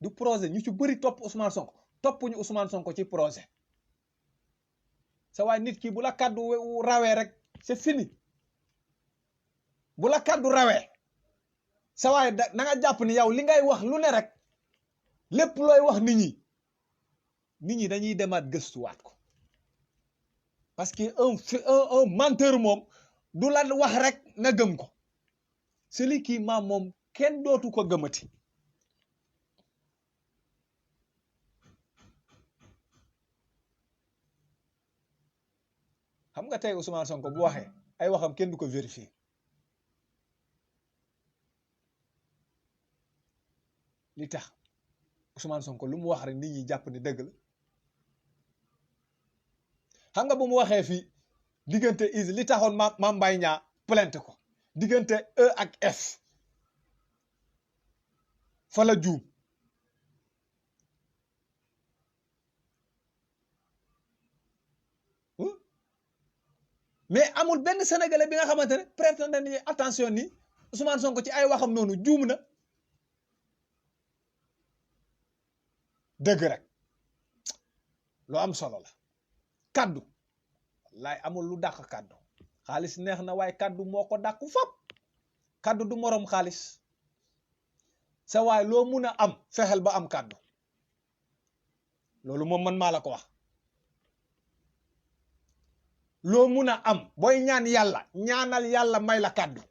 du projet ñu ci bëri topp Ousmane Sonko toppuñu Ousmane Sonko ci projet sa waay nit ki bu la kàddu rawee rek c'est fini bu la kàddu rawee sa waay na nga jàpp ni yow li ngay wax lu ne rek lépp looy wax nit ñi dañuy demaat gëstuwaat ko parce que un menteur moom du la wax rek nga gëm ko celui qui ment moom kenn dootu ko gëmati xam nga tey Ousmane Sonko bu waxee ay waxam kenn du ko vérifier li tax Ousmane Sonko lu mu wax rek nit ñi jàpp ne dëgg la xam nga bu mu waxee fii diggante is li taxoon Mame Mbaye Niang plainte ko diggante E ak F fa la juum mais amul benn sénégalais bi nga xamante ne prête na ni attention ni Ousmane Sonko ci ay waxam noonu juum na dëgg rek lu am solo la kaddu laay amul lu dàq kàddu xaalis neex na waaye kàddu moo ko dàqu fop kàddu du moroom xaalis sa waay loo mun a am fexeel ba am kàddu loolu moom man maa la ko wax loo mun a am booy ñaan yàlla ñaanal yàlla may la kàddu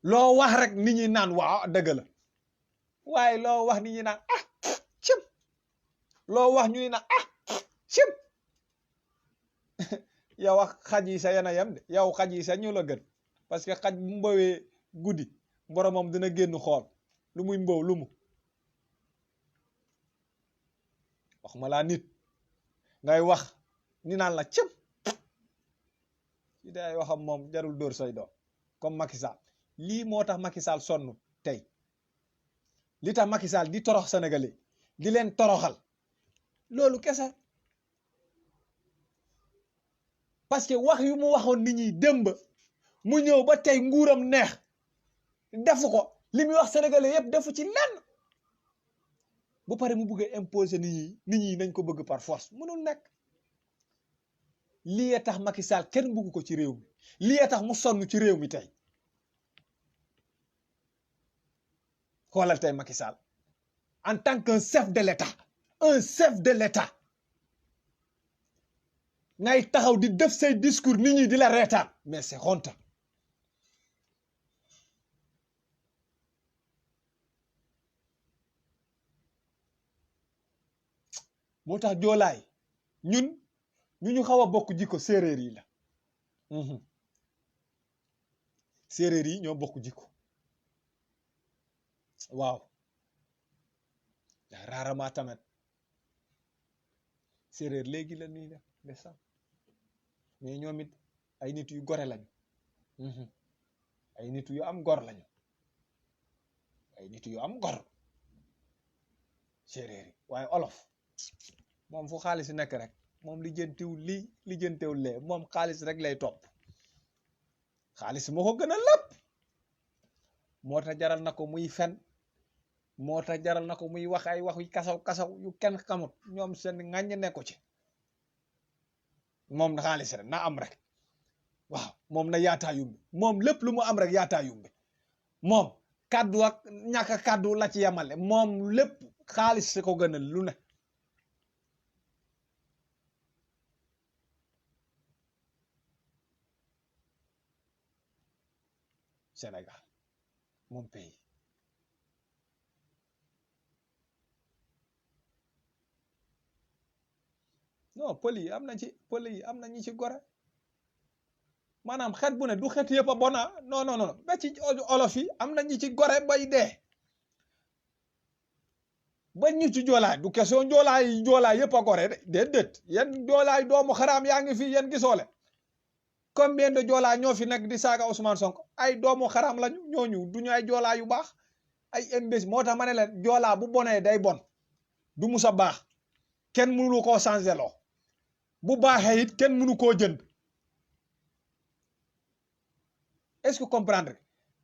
loo wax rek nit ñi naan waaw dëgg la waaye loo wax nit ñi naan ah cim loo wax ñu naan ah cim yow wax xaj yi sa yana yam de yow xaj yi sa ñu la gën parce que xaj bu mbawee guddi boromam dina génn xool lu muy mbow lu mu wax ma laa nit ngay wax ni naan la cim ci day waxam moom jarul dóor say doom comme Macky Sall lii moo tax Macky Sall sonn tey li tax Macky Sall di torox Sénégalais di leen toroxal loolu kese parce que wax yu mu waxoon nit ñi démb mu ñëw ba tey nguuram neex defu ko li muy wax Sénégalais yëpp defu ci lenn bu pare mu bëgg a imposer nit ñi nañ ko bëgg par force mënul nekk lii tax Macky Sall kenn bëgg ko ci réew mi lii tax mu sonn ci réew mi tey xoolal tey Macky Sall en tant qu'un chef de l'État un chef de l'État ngay taxaw di def say discours nit ñi di la reetaan mais c'est honte moo tax joolaay ñun ñu xaw a bokk jikko séeréer yi la séeréer yi ñoo bokk jikko waaw rarement tamit séeréer léegi la nii def ndeysaan mais ñoom it ay nit yu gore lañu ay nit yu am gor lañu ay nit yu am gor séeréer yi waaye olof moom fu xaalis nekk rek moom lijjantiwul lii lijjantiwul lee moom xaalis rek lay topp xaalis moo ko gën a lépp moo tax jaral na ko muy fen moo tax jaral na ko muy wax ay wax yu kasaw yu kenn xamut ñoom seen ŋàññ nekku ci moom na xaalis rek na am rek waaw moom na yaataa yumbi moom lépp lu mu am rek yaataa yumbi moom kàddu ak ñàkk kàddu la ci yemale moom lépp xaalis si ko gënal lu ne Sénégal mon pays non pël yi am na ci pël yi am na ñi ci gore maanaam xeet bu ne du xeet yëpp a bona non ba ci olof yi am na ñi ci gore bay dee ba ñu ci joolaay du question joolaay yëpp a gore de déedéet yéen joolaay doomu xaraam yaa ngi fi yéen gisoole combien de joolaa ñoo fi nekk di saaga Ousmane Sonko ay doomu xaraam lañu ñooñu duñu ay joolaa yu baax ay imbécile moo tax ma ne leen joolaa bu bonee day bon du musa baax kenn mënu koo changer loo bu baaxee it kenn mënu koo jënd est-ce que comprendre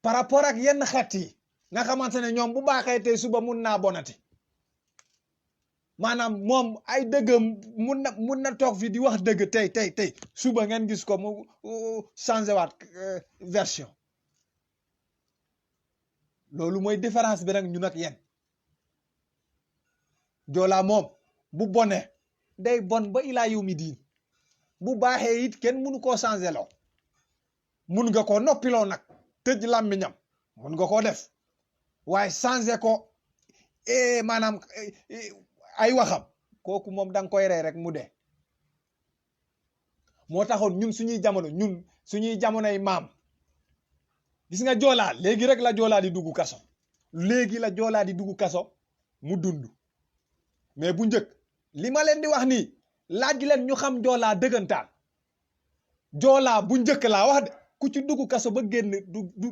par rapport ak yenn xeet yi nga xamante ne ñoom bu baaxee tey suba mun naa bonati maanaam moom ay dëggam mun na toog fi di wax dëgg tey suba ngeen gis ko mu changé waat version loolu mooy différence bi nag ñun ak yéen joolaa moom bu bone day bon ba ilaa yow mi diin bu baaxee it kenn mënu koo changé loo mun nga ko noppiloo nag tëj làmmiñam mun nga koo def waaye changé ko maanaam ay waxam kooku moom danga koy rey rek mu dee moo taxoon ñun suñuy jamonoy maam gis nga joolaa léegi rek la joolaa di dugg kaso léegi la joolaa di dugg kaso mu dund mais bu njëkk li ma leen di wax nii laaj leen ñu xam joolaa dëggantaan joolaa bu njëkk laa wax de ku ci dugg kaso ba génn du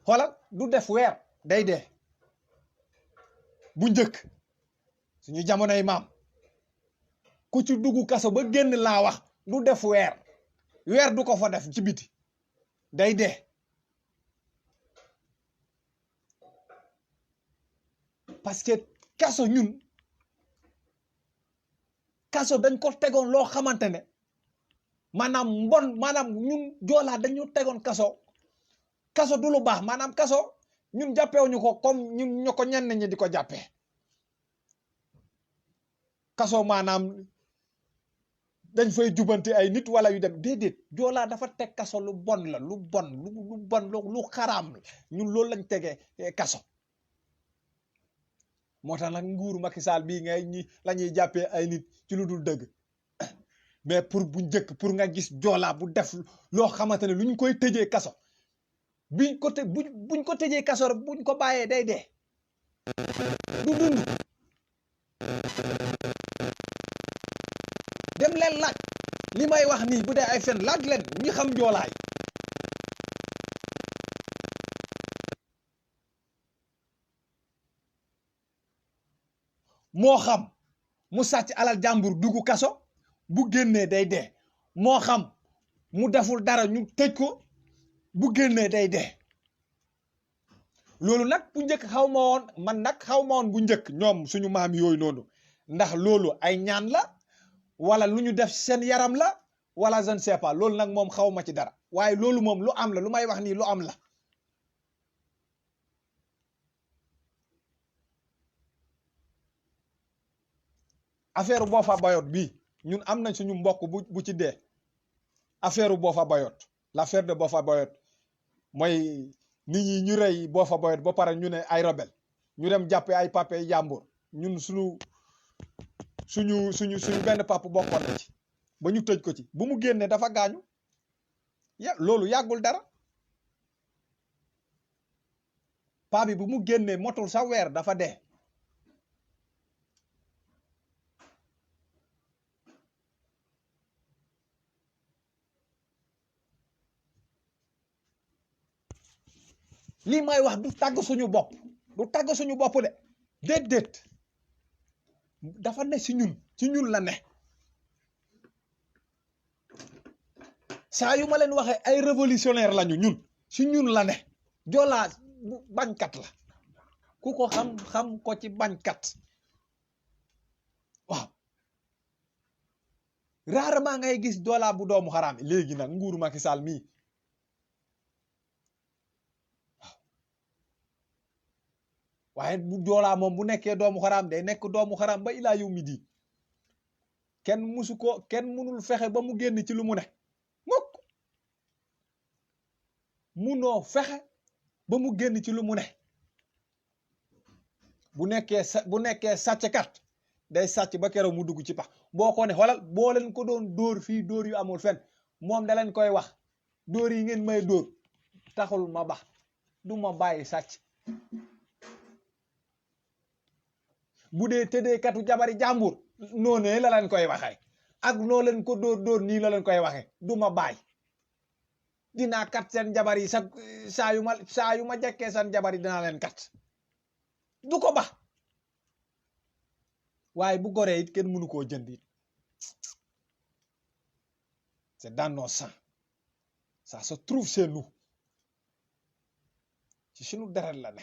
xoolal du def weer day dee bu njëkk suñu jamonoy maam ku ci dugg kaso ba génn laa wax du def weer du ko fa def ci biti day dee parce que kaso ñun kaso dañ ko tegoon loo xamante ne maanaam mbon maanaam ñun joolaa dañu tegoon kaso du lu baax maanaam kaso ñun jàppewuñu ko comme ñun ñu ko ñenn ñi di ko jàppee kaso maanaam dañ fay jubante ay nit wala yu dem déedéet joolaa dafa teg kaso lu bon la lu bon lu xaraam ñun loolu lañ tegee kaso moo tax nag nguuru Macky Sall bii ngay ñi la ñuy jàppee ay nit ci lu dul dëgg mais pour bu njëkk pour nga gis joolaa bu def loo xamante ne lu ñu koy tëjee kaso buñ ko tëjee kaso rek buñ ko bàyyee day dee du dund dem leen laaj li may wax nii bu dee ay fen laaj leen ñi xam joolaay moo xam mu sàcc alal jàmbur dugg kaso bu génnee day dee moo xam mu deful dara ñu tëj ko bu génnee day dee loolu nag bu njëkk xaw ma woon man nag xaw ma woon bu njëkk ñoom suñu maam yooyu noonu ndax loolu ay ñaan la wala lu ñu def seen yaram la wala je ne sais pas loolu nag moom xaw ma ci dara waaye loolu moom lu am la lu may wax nii lu am la affaire Boffa Bayotte bii ñun am nañ suñu mbokk bu ci dee affaire Boffa Bayotte l'affaire de Boffa Bayotte mooy nit ñi ñu rey Boffa Bayotte ba pare ñu ne ay rebelle ñu dem jàppe ay pape jàmbur ñun suñu benn papa bokkoon na ci ba ñu tëj ko ci bu mu génnee dafa gaañu loolu yàggul dara paa bi bu mu génnee motul sa weer dafa dee lii may wax du tàgg suñu bopp de déedéet dafa ne ci ñun la ne saa yu ma leen waxee ay révolutionnaire lañu ñun ci ñun la ne joolaa bañkat la ku ko xam ko ci bañkat waaw rarement ngay gis joolaa bu doomu xaraam léegi nag nguuru Macky Sall mii waaye bu joolaa moom bu nekkee doomu xaraam day nekk doomu xaraam ba ilaa yow mi di kenn munul fexe ba mu génn ci lu mu ne mukk munoo fexe ba mu génn ci lu mu ne bu nekkee sàcckat day sàcc ba keroog mu dugg ci pax boo ko ne xoolal boo leen ko doon dóor fii dóor yu amul fen moom da leen koy wax dóor yi ngeen may dóor taxul ma bax du ma bàyyi sàcc bu dee tëddee katu jabari jàmbur noonee la leen koy waxee ak noo leen ko dóor nii la leen koy waxee du ma bàyyi dinaa kat seen jabar yi saa yu ma jekkee seen jabar yi dinaa leen kat du ko ba waaye bu goree it kenn mënu koo jënd it c'est dans nos sangs ça se trouve chez nous ci sunu deret la ne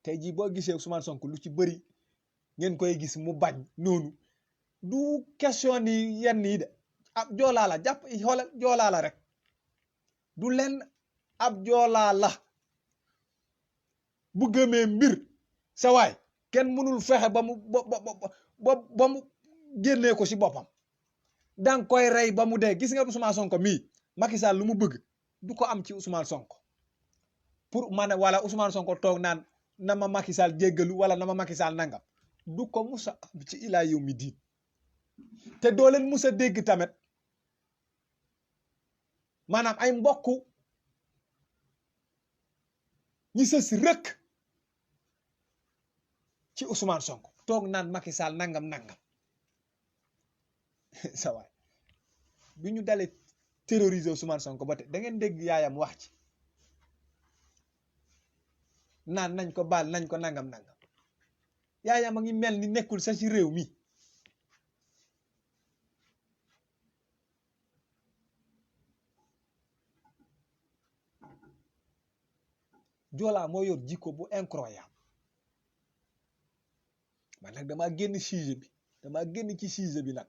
tey jii boo gisee Ousmane Sonko lu ci bëri ngeen koy gis mu bañ noonu du question ni yenn yi de ab joolaa la jàpp xoolal joolaa la rek du lenn ab joolaa la bu gëmee mbir sa waay kenn mënul fexe ba mu génnee ko ci boppam danga koy rey ba mu dee gis nga Ousmane Sonko mii Macky Sall lu mu bëgg du ko am ci Ousmane Sonko pour man wala Ousmane Sonko toog naan na ma Macky Sall jéggalu wala na ma Macky Sall nangam du ko musa am ci ilaa yow mi diin te doo leen musa dégg tamit maanaam ay mbokku ñi sës rëkk ci Ousmane Sonko toog naan Macky Sall nangam sa waay bi ñu dalee terroriser Ousmane Sonko ba te da ngeen dégg yaayam wax ci naan nañ ko baal nañ ko nangam yaayam a ngi mel ni nekkul sa ci réew mi joolaa moo yor jikko bu incroyable man nag damaa génn ci sujet bi nag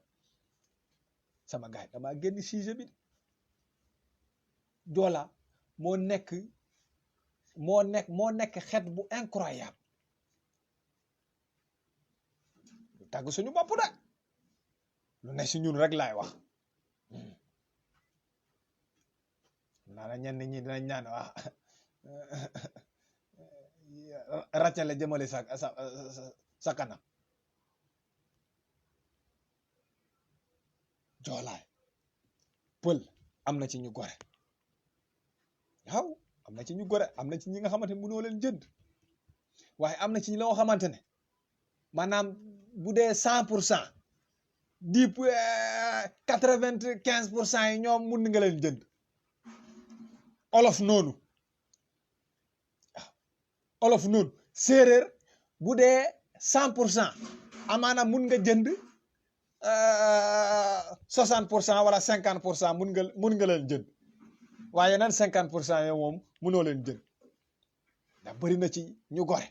sama gaay dama génn sujet bi Joola moo nekk xeet bu incroyable lu tàgg suñu bopp de lu ne si ñun rek laay wax naa la ñenn ñi dinañ ñaan wax raccale jëmale sa kanam joolaay pël am na ci ñu gore waaw am na ci ñu gore am na ci ñi nga xamante ne mënoo leen jënd waaye am na ci loo xamante ne maanaam bu dee 100% 95% yi ñoom mun nga leen jënd olof noonu waaw olof noonu séeréer bu dee 100% amaana mun nga jënd 60% wala 50% mun nga leen jënd waaye yeneen 50% yow moom munoo leen jënd ndax bëri na ci ñu gore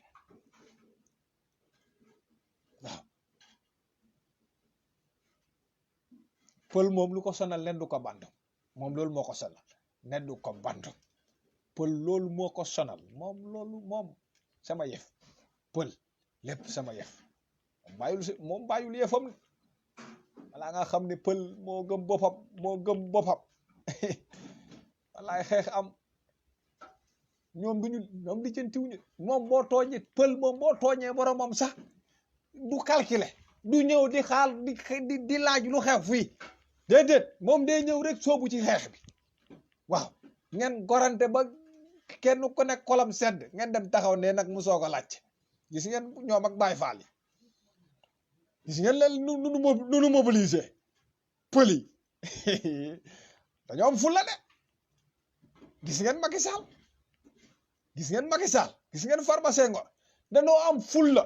waaw pël moom lu ko sonal nen du ko bandu moom loolu moo ko sonal nen du ko bandu pël loolu moo ko sonal moom sama yëf pël lépp sama yëf moom bàyyul yëfam wala nga xam ne pël moo gëm boppam walaay xeex am ñoom di jëntiwuñu moom boo tooñee pël moom boo tooñee boromam sax du calculer du ñëw di xaal di laaj lu xew fii déedéet moom day ñëw rek soobu ci xeex bi waaw ngeen gorante ba kenn ku nekk xolam sedd ngeen dem taxaw ne nag mu soog a laaj gis ngeen ñoom ak Baay Faal yi gis ngeen leen nu mobiliser pël yi dañoo am fulla de gis ngeen Macky Sall gis ngeen Farba Senghor dañoo am fulla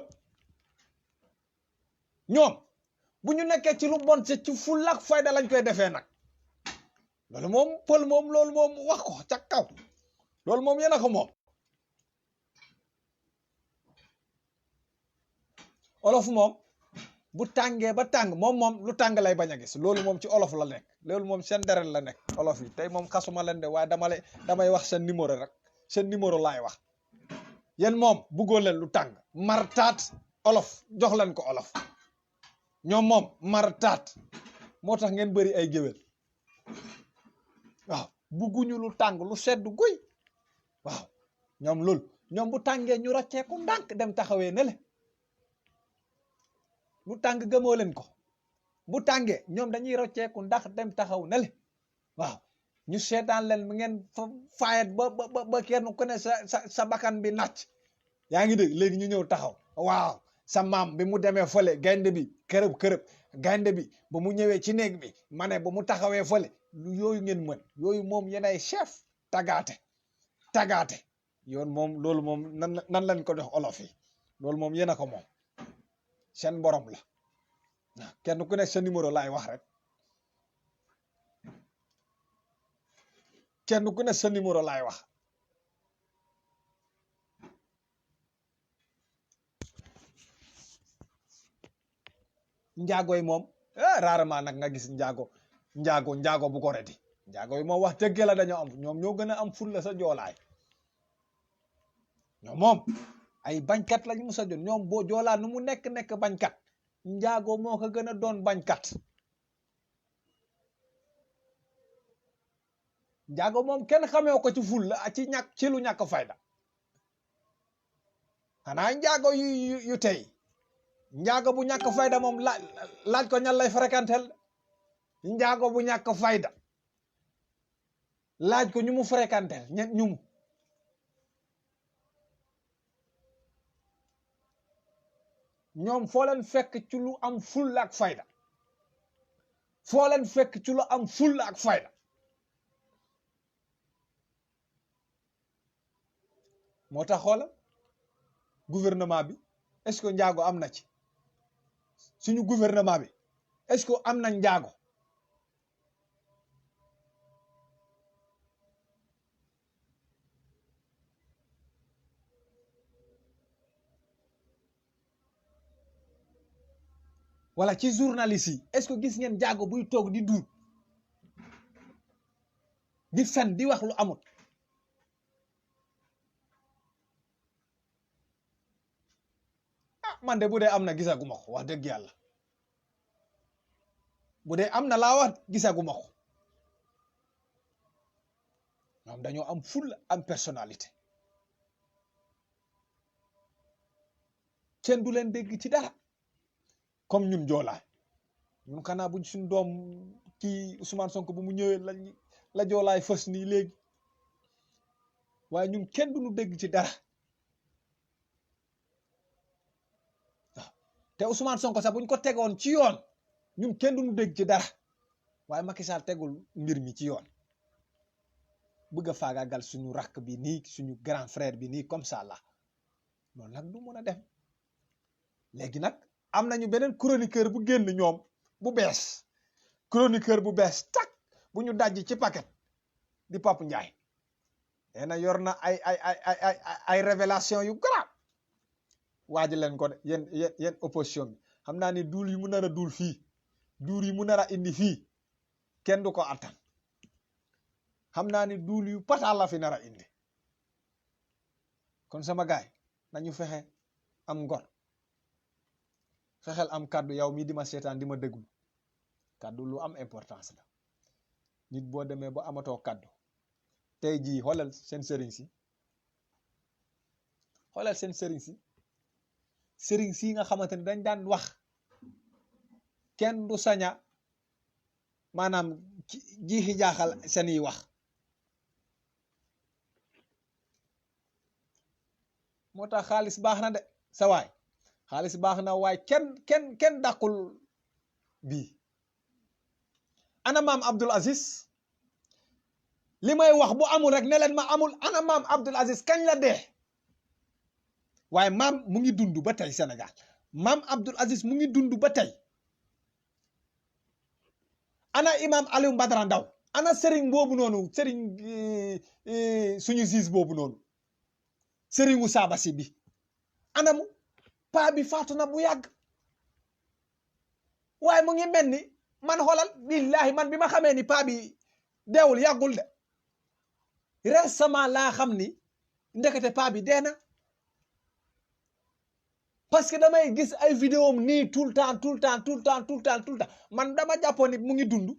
ñoom bu ñu nekkee ci lu bon ci fulla ak fayda lañ koy defee nag loolu moom pël moom loolu moom wax ko ca kaw loolu moom yéen a ko moom olof moom bu tàngee ba tàng moom lu tàng lay bañ a gis loolu moom ci olof la nekk loolu moom seen deret la nekk olof yi tey moom xasuma leen de waaye damay wax seen numéro rek seen numéro laay wax yéen moom bëggoo leen lu tàng martaat olof jox leen ko olof ñoom moom martaat moo tax ngeen bëri ay géwél waaw bugguñu lu tàng lu sedd guy waaw ñoom bu tàngee ñu rocceeku ndànk dem taxawee ne le lu tàng gëmoo leen ko bu tàngee ñoom dañuy rocceeku ndax dem taxaw ne le waaw ñu seetaan leen mu ngeen fayet ba kenn ku ne sa bakkan bi nàcc yaa ngi dégg léegi ñu ñëw taxaw waaw sa maam bi mu demee fële gaynde bi kërëb gaynde bi ba mu ñëwee ci néeg bi ma ne ba mu taxawee fële lu yooyu ngeen mën yooyu moom yenay chef tagaate yoon moom loolu moom nan lañ ko jox olof yi loolu moom yéen a ko moom seen borom la waaw kenn ku nekk sa numéro laay wax rek kenn ku nekk sa numéro laay wax njaago yi moom rarement nag nga gis njaago bu ko reti njaago yi moom wax dëgg la dañoo am ñoom ñoo gën a am fulla sa joolaay ñoom moom ay bañkat lañ musa jot ñoom boo joolaa nu mu nekk bañkat njaago moo ko gën a doon bañkat njaago moom kenn xamee ko ci fulla ci lu ñàkk fayda xanaa njaago yu tey njaago bu ñàkk fayda moom laaj ko ñan lay fréquentel njaago bu ñàkk fayda laaj ko ñu mu fréquentel ñu mu ñoom foo leen fekk ci lu am fulla ak fayda foo leen fekk ci lu am fulla ak fayda moo tax xoolal gouvernement bi est-ce que njaago am na ci suñu gouvernement bi est-ce que am na njaago wala ci journaliste yi est-ce que gis ngeen njaago buy toog di duut di fen di wax lu amut. Man de bu dee am na gisaguma ko wax dëgg yàlla bu dee am na laa wax gisaguma ko ñoom dañoo am fulla am personnalité kenn du leen dégg ci dara comme ñun joolaa ñun xanaa buñ suñ doom kii Ousmane Sonko bu mu ñëwee la joolaay fës nii léegi waaye ñun kenn duñu dégg ci dara waaw te Ousmane Sonko sax buñ ko tegoon ci yoon ñun kenn duñu dégg ci dara waaye Macky Sall tegul mbir mi ci yoon bëgg a faagaagal suñu rakk bi nii suñu grand frère bi nii comme ça la loolu nag du mën a dem léegi nag am nañu beneen chroniqueur bu génn ñoom bu bees chroniqueur bu bees tak bu ñu dajji ci paquet di Pape Ndiaye nee na yor na ay révélation yu grave waaji leen ko de yéen opposition bi xam naa ni duul yi mu nar a duul fii duul yi mu nar a indi fii kenn du ko attan xam naa ni duul yu pataal la fi nar a indi kon sama gaay nañu fexe am ngor fexeel am kaddu yow mii di ma seetaan di ma déglu kaddu lu am importance la nit boo demee ba amatoo kaddu tey jii xoolal seen sëriñ si xoolal seen sëriñ si nga xamante ne dañ daan wax kenn du saña maanaam jiixi jaaxal seeni wax moo tax xaalis baax na de sa waay xaalis baax na waaye kenn dàqul bii ana maam Abdul Aziz li may wax bu amul rek ne leen ma amul ana maam Abdul Aziz kañ la dee waaye maam mu ngi dund ba tey Sénégal maam Abdul Aziz mu ngi dund ba tey ana imam Aliou Badara Ndaw ana sëriñ boobu noonu sëriñ suñu juge boobu noonu sëriñu Sabasi bi anamu paa bi faatu na bu yàgg waaye mu ngi mel ni man xoolal billahi man bi ma xamee ni paa bi deewul yàggul de récemment laa xam ni ndekete paa bi dee na parce que damay gis ay vidéo am nii tout le temps man dama jàppoon ni mu ngi dund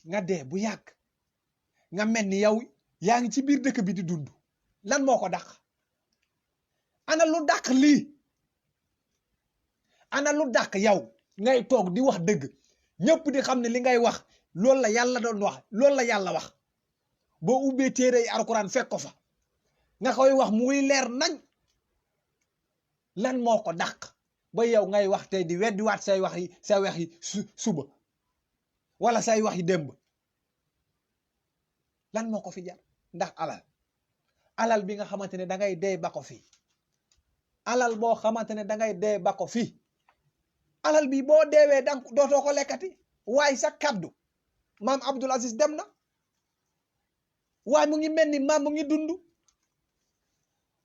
nga dee bu yàgg nga mel ni yow yaa ngi ci biir dëkk bi di dund lan moo ko dàq ana lu dàq lii ana lu dàq yow ngay toog di wax dëgg ñëpp di xam ne li ngay wax loolu la yàlla doon wax loolu la yàlla wax boo ubbee téere yi alquran fekk ko fa nga koy wax muy leer nañ lan moo ko dàq ba yow ngay wax tey di weddiwaat say wax yi suba wala say wax yi démb lan moo ko fi jar ndax alal bi nga xamante ne dangay dee ba ko fi alal boo xamante ne dangay dee ba ko fi alal bi boo deewee dang dootoo ko lekkati waaye sa kaddu maam Abdul Aziz dem na waaye mu ngi mel ni maam mu ngi dund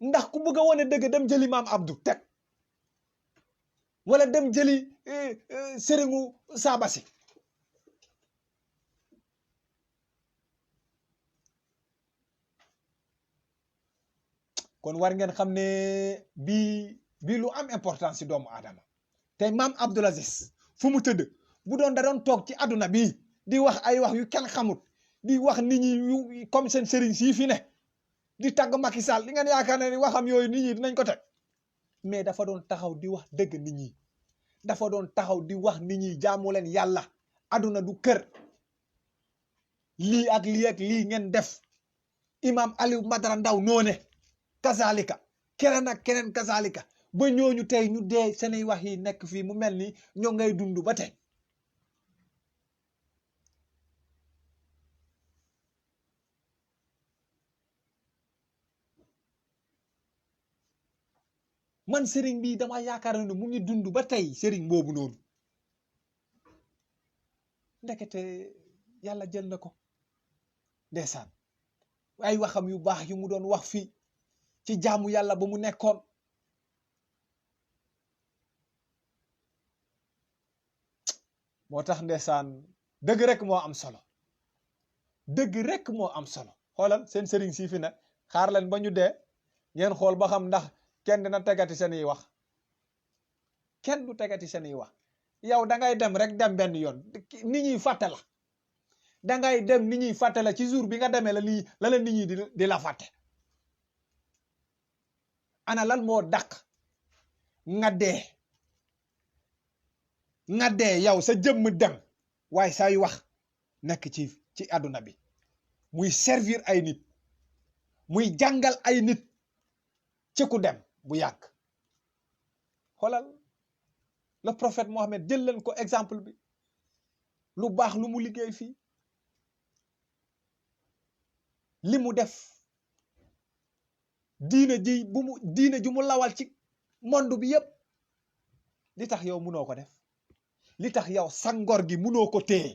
ndax ku bëgg a wane dëgg dem jëli maam Abdou teg wala dem jëli sëriñu Sabasi kon war ngeen xam ne bii lu am importance ci doomu aadama tey maam Abdul Aziz fu mu tëdd bu doon da doon toog ci àdduna bi di wax ay wax yu kenn xamut di wax nit ñi yu comme seen sëriñ sii fi ne di tagg Macky Sall di ngeen yaakaar ne ni waxam yooyu nit ñi dinañ ko teg mais dafa doon taxaw di wax dëgg nit ñi dafa doon taxaw di wax nit ñi jaamu leen yàlla àdduna du kër lii ak lii ngeen def imam Aliou Badara Ndaw noone kazalika keneen ak keneen kazalika ba ñooñu tey ñu dee seeni wax yi nekk fii mu mel ni ñoo ngay dund ba tey man sëriñ bi dama yaakaar ne mu ngi dund ba tey sëriñ boobu noonu ndekete yàlla jël na ko ndeysaan ay waxam yu baax yu mu doon wax fii ci jaamu yàlla ba mu nekkoon moo tax ndeysaan dëgg rek moo am solo dëgg rek moo am solo xoolal seen sëriñ si fi ne xaar leen ba ñu dee ngeen xool ba xam ndax kenn dina tegati seeni wax kenn du tegati seeni wax yow da ngay dem rek dem benn yoon nit ñi fàtte la da ngay dem nit ñi fàtte la ci jour bi nga demee la nit ñi di la fàtte ana lan moo dàq nga dee yow sa jëmm dem waaye say wax nekk ci àdduna bi muy servir ay nit muy jàngal ay nit ci ku dem bu yàgg xoolal le prophète Mohammed jël leen ko exemple bi lu baax lu mu liggéey fii li mu def diine ju mu lawal ci monde bi yépp li tax yow munoo ko def li tax yow sa ngor gi munoo ko téye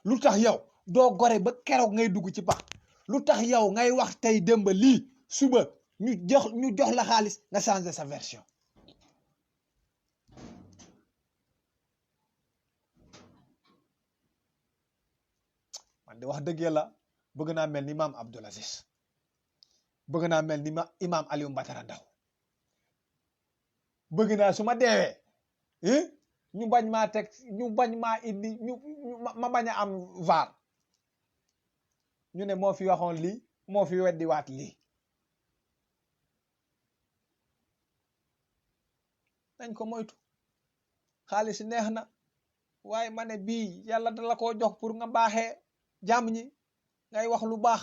lu tax yow doo gore ba keroog ngay dugg ci pax lu tax yow ngay wax tey démb lii suba ñu jox la xaalis nga changer sa version man de wax dëgg yàlla bëgg naa mel ni maam Abdoul Aziz bëgg naa mel ni imaam Aliou Mbatara Ndaw bëgg naa su ma deewee ñu bañ maa teg ñu bañ maa indi ma bañ a am vaar ñu ne moo fi waxoon lii moo fi weddi waat lii nañ ko moytu xaalis neex na waaye ma ne bii yàlla da la koo jox pour nga baaxee jàmm ñi ngay wax lu baax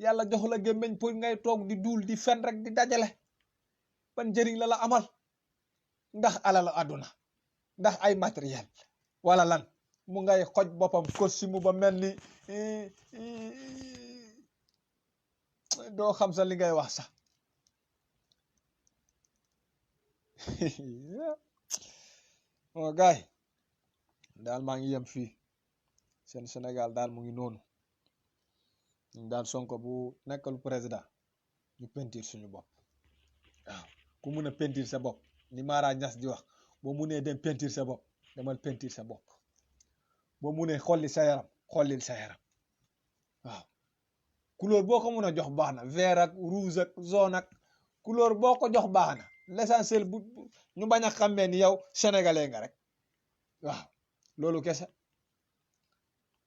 yàlla jox la gémmiñ pour ngay toog di duul di fen rek di dajale ban njëriñ la amal ndax alal àdduna ndax ay matériel wala lan mu ngay xoj boppam costume ba mel ni doo xam sa li ngay wax sax o gaay daal maa ngi yem fii seen Sénégal daal mu ngi noonu ñu daal Sonko bu nekkul président ñu pentir suñu bopp waaw ku mun a pentir sa bopp ni Mara Niass di wax boo munee dem pentir sa bopp demal pentir sa bopp boo munee xolli sa yaram xollil sa yaram waaw couleur boo ko mun a jox baax na vert ak rouge ak jaune ak couleur boo ko jox baax na l'essentiel bu ñu bañ a xàmmee ni yow sénégalais nga rek waaw loolu kese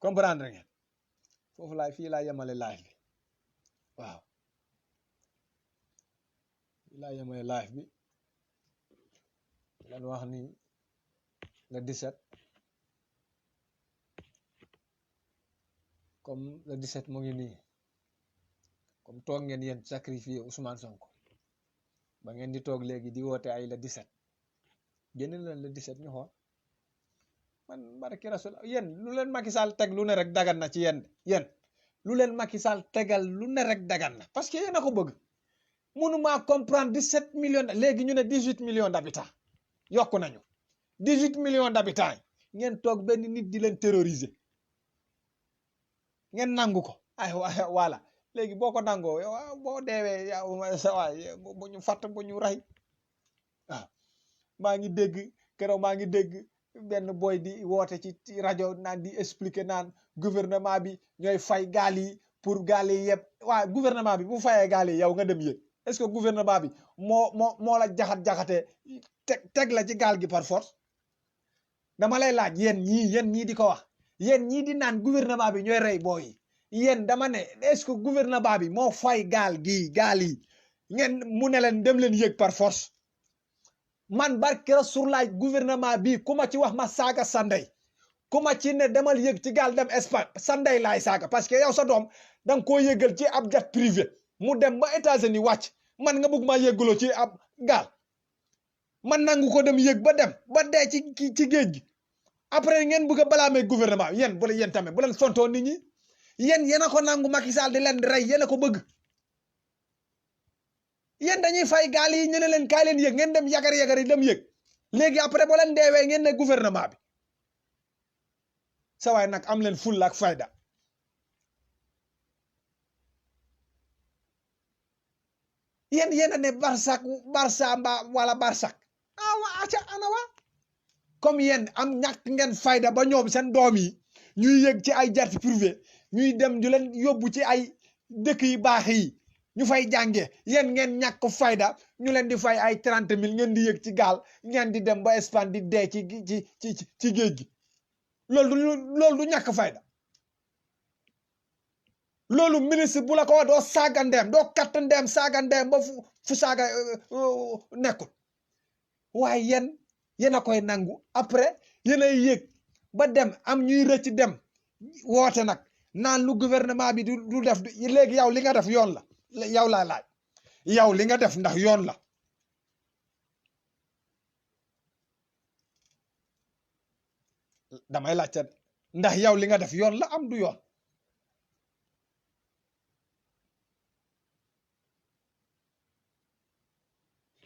comprendre ngeen foofu fii laa yemale live bi waaw fii laa yemale live bi lan wax ni le 17 comme le 17 mu ngi nii comme toog ngeen yéen sacrifier Ousmane Sonko ba ngeen di toog léegi di woote ay le 17 génn leen le 17 ñu xool man barki rasul yéen lu leen Macky Sall teg lu ne rek dagan na ci yéen lu leen Macky Sall tegal lu ne rek dagan na parce que yéen a ko bëgg mënuma comprendre 17 millions léegi ñu ne 18 millions d'habitants yokku nañu 18 millions d'habitants ngeen toog benn nit di leen terroriser ngeen nangu ko ay voilà léegi boo ko nangoo boo deewee yow sa waay bu ñu fàtt bu ñu rey waaw maa ngi dégg keroog maa ngi dégg benn boy di woote ci rajo naan di expliquer naan gouvernement bi ñooy fay gaal yi pour gaal yi yëpp waaw gouvernement bi bu fayee gaal yi yow nga dem yëg est-ce que gouvernement bi moo la jaxatee teg la ci gaal gi par force dama lay laaj yéen ñii di ko wax yéen ñii di naan gouvernement bi ñooy rey booy yi yéen dama ne est-ce que gouvernement bi moo fay gaal yi ngeen mu ne leen dem leen yëg par force man barke Rasulullah gouvernement bi ku ma ci wax ma saaga sanday ku ma ci ne demal yëg ci gaal dem Espagne sanday laay saaga parce que yow sa doom danga koo yëgal ci ab jet privé mu dem ba États-Unis wàcc man nga bëgg maa yëggaloo ci ab gaal man nangu ko dem yëg ba dem ba dee ci géej gi après ngeen bëgg a balaamee gouvernement yéen tamit bu leen fontoo nit ñi yéen a ko nangu Macky Sall di leen rey yéen a ko bëgg yéen dañuy fay gaal yi ñu ne leen kaay leen yëg ngeen dem yagar-yagar yi dem yëg léegi après boo leen deewee ngeen ne gouvernement bi sa waay nag am leen fulla ak fayda yéen a ne Barça mbaa wala Barsak awa aca ana wa comme yéen am ñàkk ngeen fayda ba ñoom seen doom yi ñuy yëg ci ay jet privé ñuy dem ñu leen yóbbu ci ay dëkk yi baax yi ñu fay jànge yéen ngeen ñàkk fayda ñu leen di fay ay 30 000 ngeen di yëg ci gaal ngeen di dem ba Espagne di dee ci géej gi loolu du ñàkk fayda loolu ministre bu la ko wax doo saaga ndeem doo katt ndeem saaga ndeem ba fu saaga nekkul waaye yéen a koy nangu après yéen ay yëg ba dem am ñuy rëcc dem woote nag naan lu gouvernement bi du def léegi yow li nga def yoon la yow laa laaj yow li nga def ndax yoon la damay laajte ndax yow li nga def yoon la am du yoon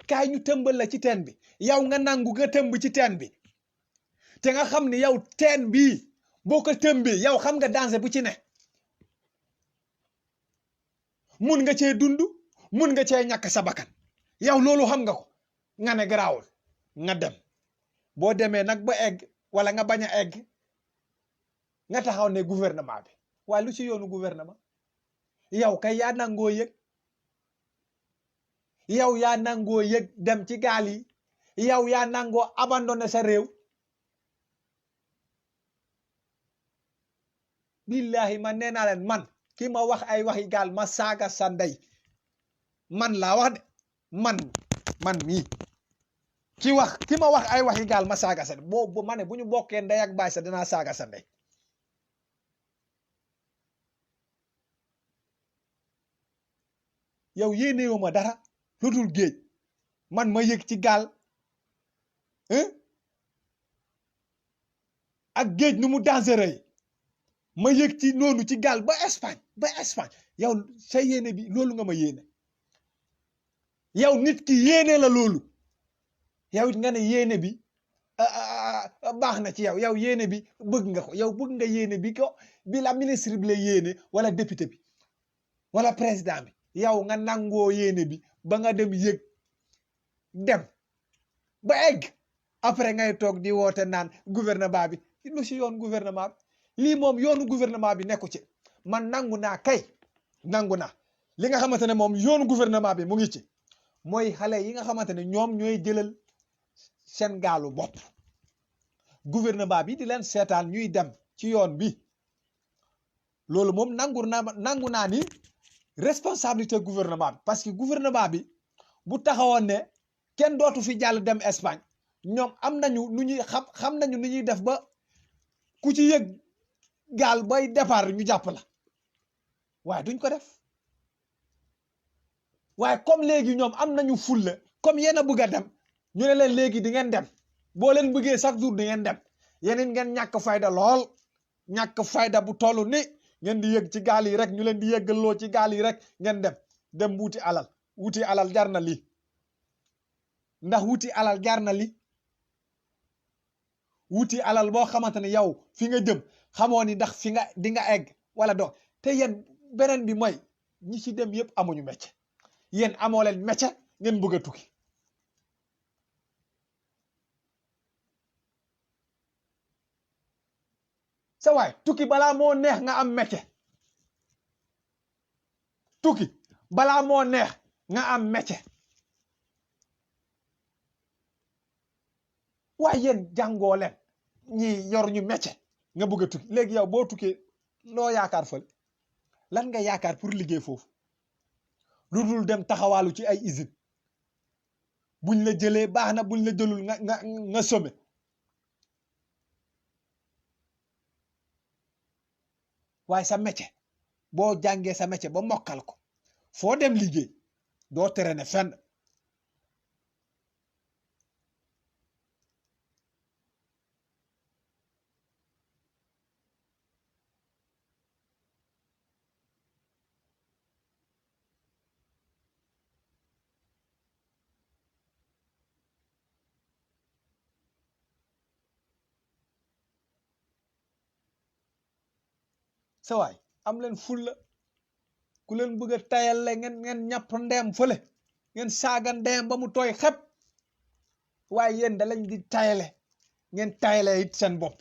kaay ñu tëmbal la ci teen bi yow nga nangu nga tëmb ci teen bi te nga xam ni yow teen bii boo ko tëmbee yow xam nga danger bu ci ne mun nga cee dund mun nga cee ñàkk sa bakkan yow loolu xam nga ko nga ne garaawul nga dem boo demee nag ba egg wala nga bañ a egg nga taxaw ne gouvernement bi waaye lu ci yoonu gouvernement yow kay yaa nangoo yëg yow yaa nangoo yëg dem ci gaal yi yow yaa nangoo abandonné sa réew billahi man nee naa leen man ki ma wax ay waxi gaal ma saaga sa ndey man laa wax de man mii ki ma wax ay waxi gaal ma saaga sa ndey boobu ma ne bu ñu bokkee ndey ak baay sa dinaa saaga sa ndey yow yéenewu ma dara lu dul géej man ma yëg ci gaal ak géej nu mu dangereux ma yëg ci noonu ci gaal ba Espagne yow sa yéene bi loolu nga ma yéene yow nit ki yéene la loolu yow it nga ne yéene bi baax na ci yow yéene bi bëgg nga ko yow bëgg nga yéene bi ko bi la ministre bi la yéene wala député bi wala président bi yow nga nangoo yéene bi ba nga dem yëg dem ba egg après ngay toog di woote naan gouvernement bi lu si yoon gouvernement bi lii moom yoonu gouvernement bi nekku ci man nangu naa li nga xamante ne moom yoonu gouvernement bi mu ngi ci mooy xale yi nga xamante ne ñoom ñooy jëlal seen gaalu bopp gouvernement bi di leen seetaan ñuy dem ci yoon bi loolu moom nangu naa ni responsabilité gouvernement bi parce que gouvernement bi bu taxawoon ne kenn dootu fi jàll dem Espagne ñoom am nañu nu ñuy xam nañu nu ñuy def ba ku ci yëg gaal bay départ ñu jàpp la waaye duñ ko def waaye comme léegi ñoom am nañu fulla comme yéen a bëgg a dem ñu ne leen léegi di ngeen dem boo leen bëggee chaque jour di ngeen dem yeneen ngeen ñàkk fayda lool ñàkk fayda bu toll ni ngeen di yëg ci gaal yi rek ñu leen di yëggaloo ci gaal yi rek ngeen dem wuti alal jar na lii ndax wuti alal jar na li wuti alal boo xamante ne yow fi nga jëm xamoo ni ndax fi nga di nga egg wala doo te yéen beneen bi mooy ñi ci dem yëpp amuñu métier yéen amoo leen métier ngeen bëgg a tukki sa waay tukki balaa moo neex nga am métier tukki balaa moo neex nga am métier waaye yéen jàngoo leen ñi yor ñu métier nga bëgg a tukki léegi yow boo tukkee loo yaakaar fël lan nga yaakaar pour liggéey foofu lu dul dem taxawaalu ci ay usine buñ la jëlee baax na buñ la jëlul nga some waaye sa métier boo jàngee sa métier ba mokkal ko foo dem liggéey doo tere ne fenn sa waay am leen fulla ku leen bëgg a tayal ngeen ñàpp ndeem fële ngeen saaga ndeem ba mu tooy xep waaye yéen da lañ di tayale ngeen tayle it seen bopp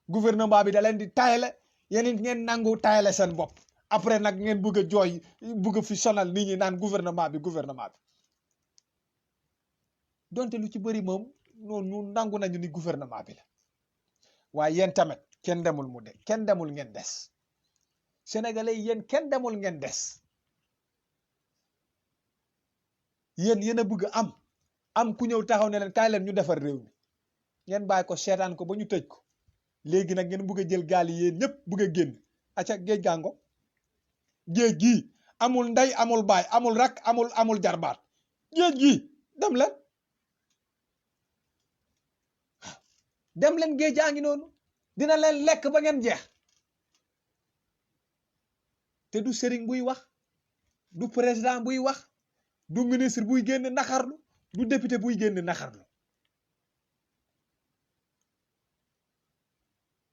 gouvernement bi da leen di tayle yéen it ngeen nangu tayle seen bopp après nag ngeen bëgg a jooy bëgg a fi sonal nit ñi naan gouvernement bi donte lu ci bëri moom noonu nangu nañu ni gouvernement bi la waaye yéen tamit kenn demul mu de kenn demul ngeen des sénégalais yéen kenn demul ngeen des yéen a bëgg am ku ñëw taxaw ne leen kaay leen ñu defar réew mi ngeen bàyyi ko seetaan ko ba ñu tëj ko léegi nag ngeen bëgg a jël gaal yi yéen ñëpp bëgg a génn acca géej gàngo géej gii amul ndey amul baay amul rak amul jarbaat géej gii dem leen géej jaa ngi noonu dina leen lekk ba ngeen jeex te du sëriñ buy wax du président buy wax du ministre buy génn naxarlu du député buy génn naxarlu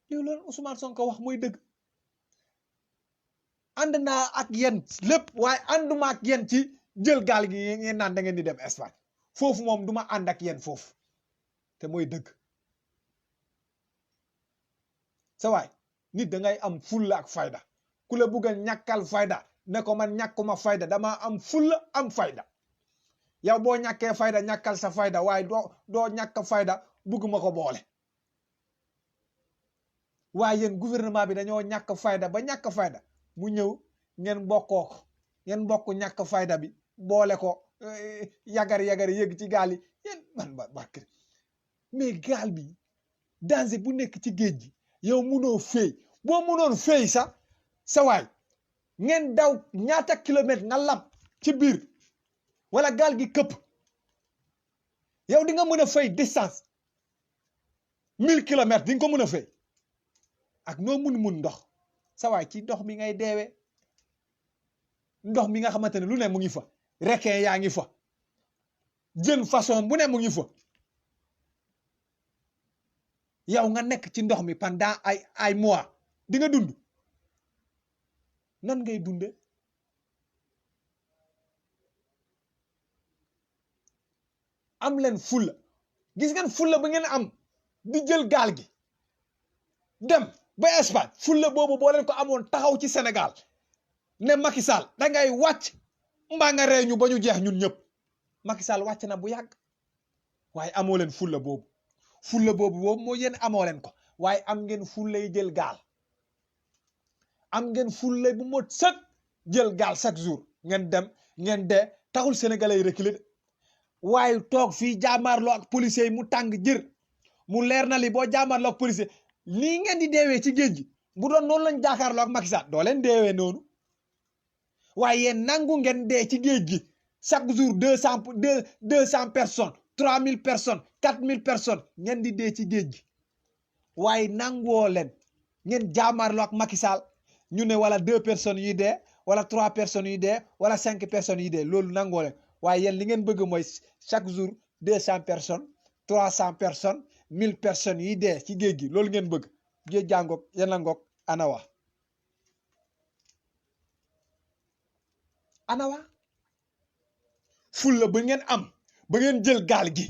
yow loolu Ousmane Sonko wax mooy dëgg ànd naa ak yéen lépp waaye ànduma ak yéen ci jël gaal gi ngeen naan da ngeen di dem Espagne foofu moom duma ànd ak yéen foofu te mooy dëgg sa waay nit da ngay am fulla ak fayda ku la bugg a ñàkkal fayda ne ko man ñàkkuma fayda dama am fulla am fayda yow boo ñàkkee fayda ñàkkal sa fayda waaye doo ñàkk fayda bugguma ko boole waaye yéen gouvernement bi dañoo ñàkk fayda ba ñàkk fayda mu ñëw ngeen bokkoo ko ngeen bokk ñàkk fayda bi boole ko yagar yëg ci gaal yi yéen man barke mais gaal bi danger bu nekk ci géej gi yow munoo fay boo munoon fay sax sa waay ngeen daw ñaata kilomètre nga lam ci biir wala gaal gi këpp yow di nga mën a fay distance 1000 kilomètres di nga ko mën a fay ak noo mun ndox sa waay ci ndox mi ngay deewe ndox mi nga xamante ne lu ne mu ngi fa requin yaa ngi fa jën façon bu ne mu ngi fa yow nga nekk ci ndox mi pendant ay mois di nga dund nan ngay dunde am leen fulla gis ngeen fulla ba ngeen am di jël gaal gi dem ba Espagne fulla boobu boo leen ko amoon taxaw ci Sénégal ne Macky Sall dangay wàcc mbaa nga rey ñu ba ñu jeex ñun ñëpp Macky Sall wàcc na bu yàgg waaye amoo leen fulla boobu moo yéen amoo leen ko waaye am ngeen fullay jël gaal am ngeen fullay bu mot sëkk jël gaal chaque jour ngeen dem ngeen dee taxul sénégalais yi reculer waaye toog fii jaamaarloo ak policiers yi mu tàng jër mu leer na li boo jaamaarloo ak policier lii ngeen di deewee ci géej gi bu doon noonu lañ jaakaarloo ak Macky Sall doo leen deewee noonu waaye yéen nangu ngeen dee ci géej gi chaque jour 200 personnes 3000 personnes 4000 personnes ngeen di dee ci géej gi waaye nangoo leen ngeen jaamaarloo ak Macky Sall ñu ne wala 2 personnes yi dee wala 3 personnes yi dee wala 5 personnes yi dee loolu nangoo leen waaye yéen li ngeen bëgg mooy chaque jour 200 personnes 300 personnes 1000 personnes yi dee ci géej gi loolu ngeen bëgg géej jàngoog yéen a ngoog anawa fulla ba ngeen am ba ngeen jël gaal gi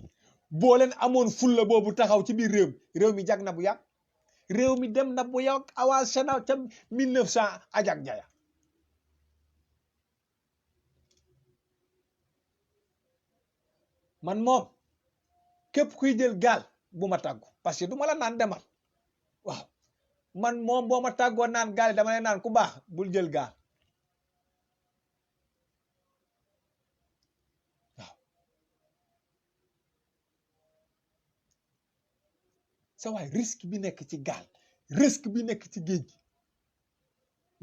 boo leen amoon fulla boobu taxaw ci biir réew mi jag na bu yàgg réew mi dem na bu yàgg avancé na ca 1900 ajak jaya man moom képp kuy jël gaal bu ma tàggu parce que du ma la naan demal waaw man moom boo ma tàggoo naan gaal dama lay naan ku baax bul jël gaal waaw sa waay risque bi nekk ci gaal risque bi nekk ci géej gi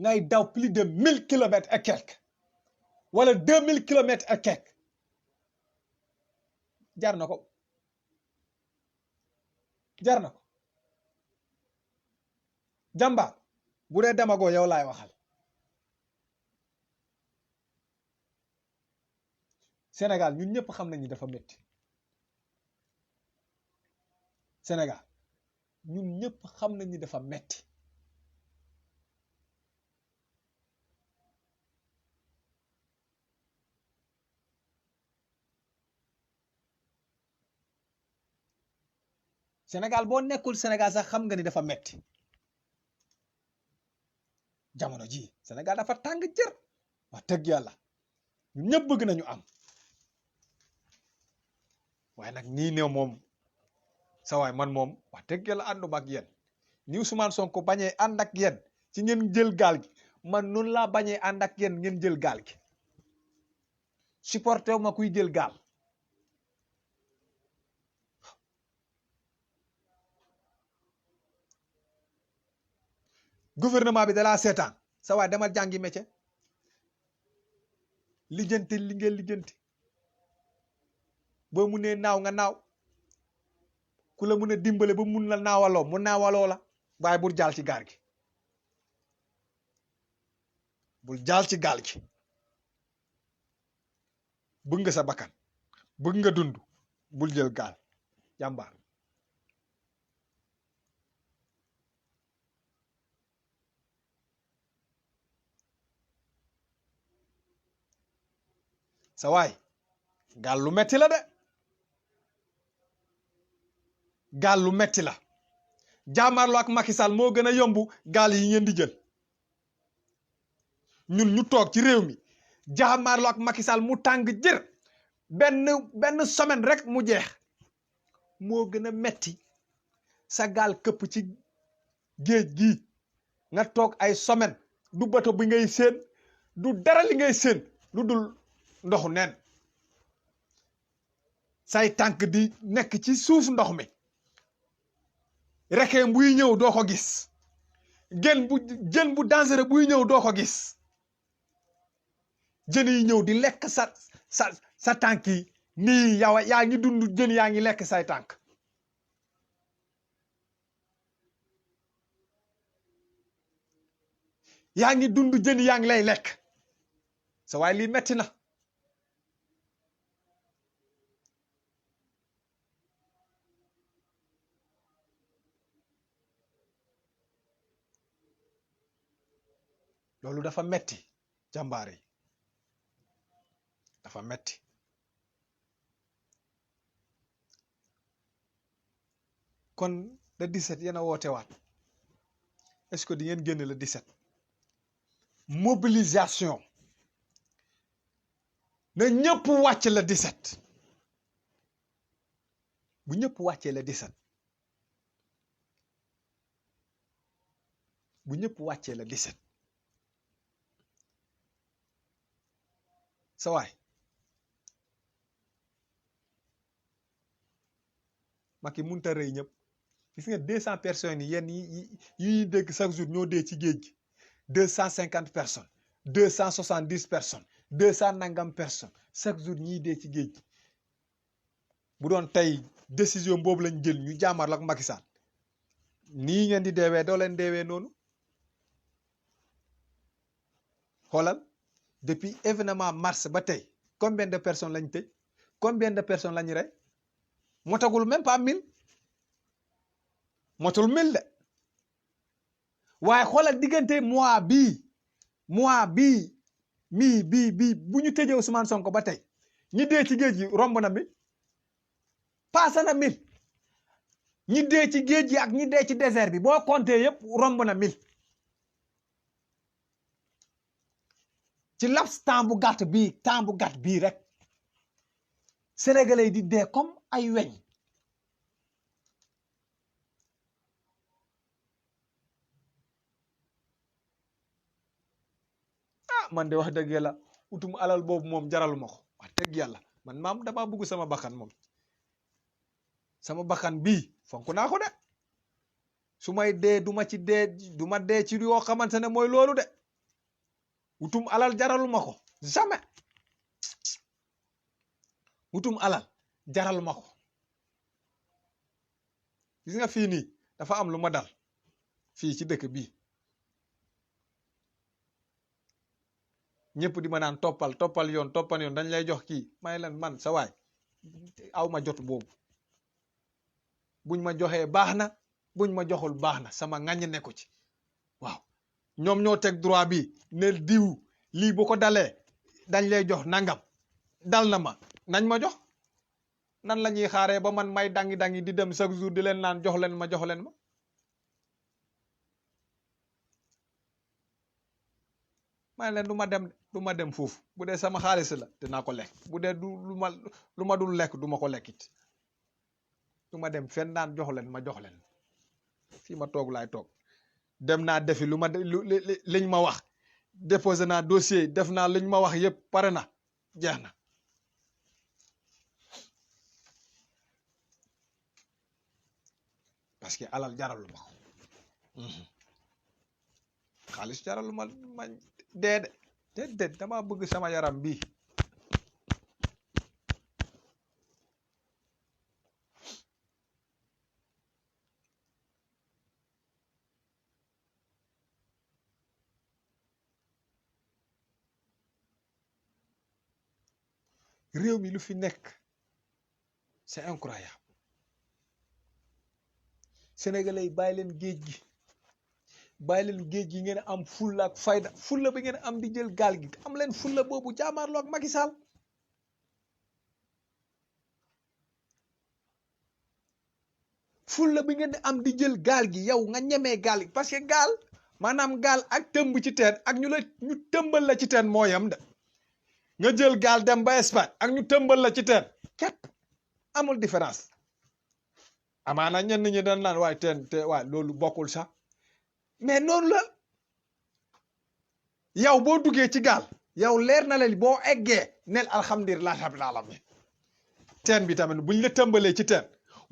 ngay daw plus de 1000 kilomètres et quelques wala 2000 kilomètres et quelques jar na ko jàmbaar bu dee demagoo yow laay waxal Sénégal ñun ñëpp xam nañu dafa métti Sénégal ñun ñëpp xam nañu dafa metti Sénégal boo nekkul Sénégal sax xam nga ni dafa metti jamono ji Sénégal dafa tàng jër wax dëgg yàlla ñun ñëpp bëgg nañu am waaye nag nii ne moom sa waay man moom wax dëgg yàlla ànduma ak yéen ni Ousmane Sonko bañee ànd ak yéen ci ngeen jël gaal gi man noonu laa bañee ànd ak yéen ngeen jël gaal gi supporté wu ma kuy jël gaal gouvernement bi dalaa seetaan sa waay demal jàngi métier lijjanti li ngeen lijjanti boo mu nee naaw nga naaw ku la mun a dimbale ba mun la naawaloo mu naawaloo la waaye bul jaal ci gaal gi bul jaal ci gaal gi bëgg nga sa bakkan bëgg nga dund bul jël gaal jàmbaar sa waay gaal lu metti la de gaal lu metti la jaamarloo ak Macky Sall moo gën a yomb gaal yi ngeen di jël ñun ñu toog ci réew mi jaamarloo ak Macky Sall mu tàng jër benn semaine rek mu jeex moo gën a metti sa gaal këpp ci géej gi nga toog ay semaine du bato bi ngay séen du dara li ngay séen lu dul ndoxu neen say tànk di nekk ci suuf ndox mi requin buy ñëw doo ko gis jën bu dangereux buy ñëw doo ko gis jën yi ñëw di lekk sa tànk yi nii yow yaa ngi dund jën yaa ngi lekk say tànk yaa ngi dund jën yaa ngi lay lekk sa waay lii metti na loolu dafa metti jàmbaar yi dafa metti kon le 17 yéen a woote waat est-ce que di ngeen génn le 17 mobilisation na ñëpp wàcc le 17 bu ñëpp wàccee le 17 bu ñëpp wàccee le 17 sa waay Macky mënut a rëy ñëpp gis nga 200 personnes yi yéen yi dégg chaque jour ñoo dee ci géej gi 250 personnes 270 personnes 200 nangam personnes chaque jour ñiy dee ci géej gi bu doon tey décision boobu lañ jël ñu jàmmarloo ak Macky Sall nii ngeen di deewee doo leen deewee noonu xoolal depuis événement mars ba tey combien de personnes lañ tëj combien de personnes lañ rey motagul même pas 1000 motul 1000 de waaye xoolal diggante mois bii bu ñu tëjee Ousmane Sonko ba tey ñi dee ci géej gi romb na 1000 paase na 1000 ñi dee ci géej gi ak ñi dee ci désert bi boo compté yëpp romb na 1000 ci laps temps bu gàtt bii rek sénégalais yi di dee comme ay weñ man de wax dëgg yàlla utum alal boobu moom jaraluma ko wax dëgg yàlla man maam dama bëgg sama bakkan moom sama bakkan bii fonk naa ko de su may dee du ma dee ci yoo xamante ne mooy loolu de utum alal jaraluma ko jamais utum alal jaraluma ko gis nga fii nii dafa am lu ma dal fii ci dëkk bii ñëpp di ma naan toppal yoon dañ lay jox kii may leen man sa waay aw ma jot boobu buñ ma joxee baax na buñ ma joxul baax na sama ŋàññ nekku ci waaw ñoom ñoo teg droit bi ne diw lii bu ko dalee dañ lay jox nangam dal na ma nañ ma jox nan la ñuy xaaree ba man may dangi di dem chaque jour di leen naan jox leen ma may leen du ma dem foofu bu dee sama xaalis la dinaa ko lekk bu dee du lu ma dul lekk du ma ko lekkit du ma dem fenn naan jox leen fii ma toog laay toog dem naa defi liñ ma wax déposé naa dossier def naa liñ ma wax yëpp pare na jeex na parce que alal jaralu ma ko xaalis jaralu ma déedéet dama bëgg sama yaram bi réew mi lu fi nekk c'est incroyable sénégalais yi bàyyi leen géej gi ngeen am fulla ak fayda fulla bi ngeen am di jël gaal gi am leen fulla boobu jaamaarloo ak Macky Sall fulla bi ngeen am di jël gaal gi yow nga ñemee gaal gi parce que gaal maanaam gaal ak tëmb ci teen ak ñu tëmbal la ci teen moo yam de nga jël gaal dem ba Espagne ak ñu tëmbal la ci teen képp amul différence amaana ñenn ñi dañ naan waaye waaye loolu bokkul sax mais noonu la yow boo duggee ci gaal yow leer na la boo eggee nel alhamdulilah rabbil alamin teen bi tamit buñ la tëmbalee ci teen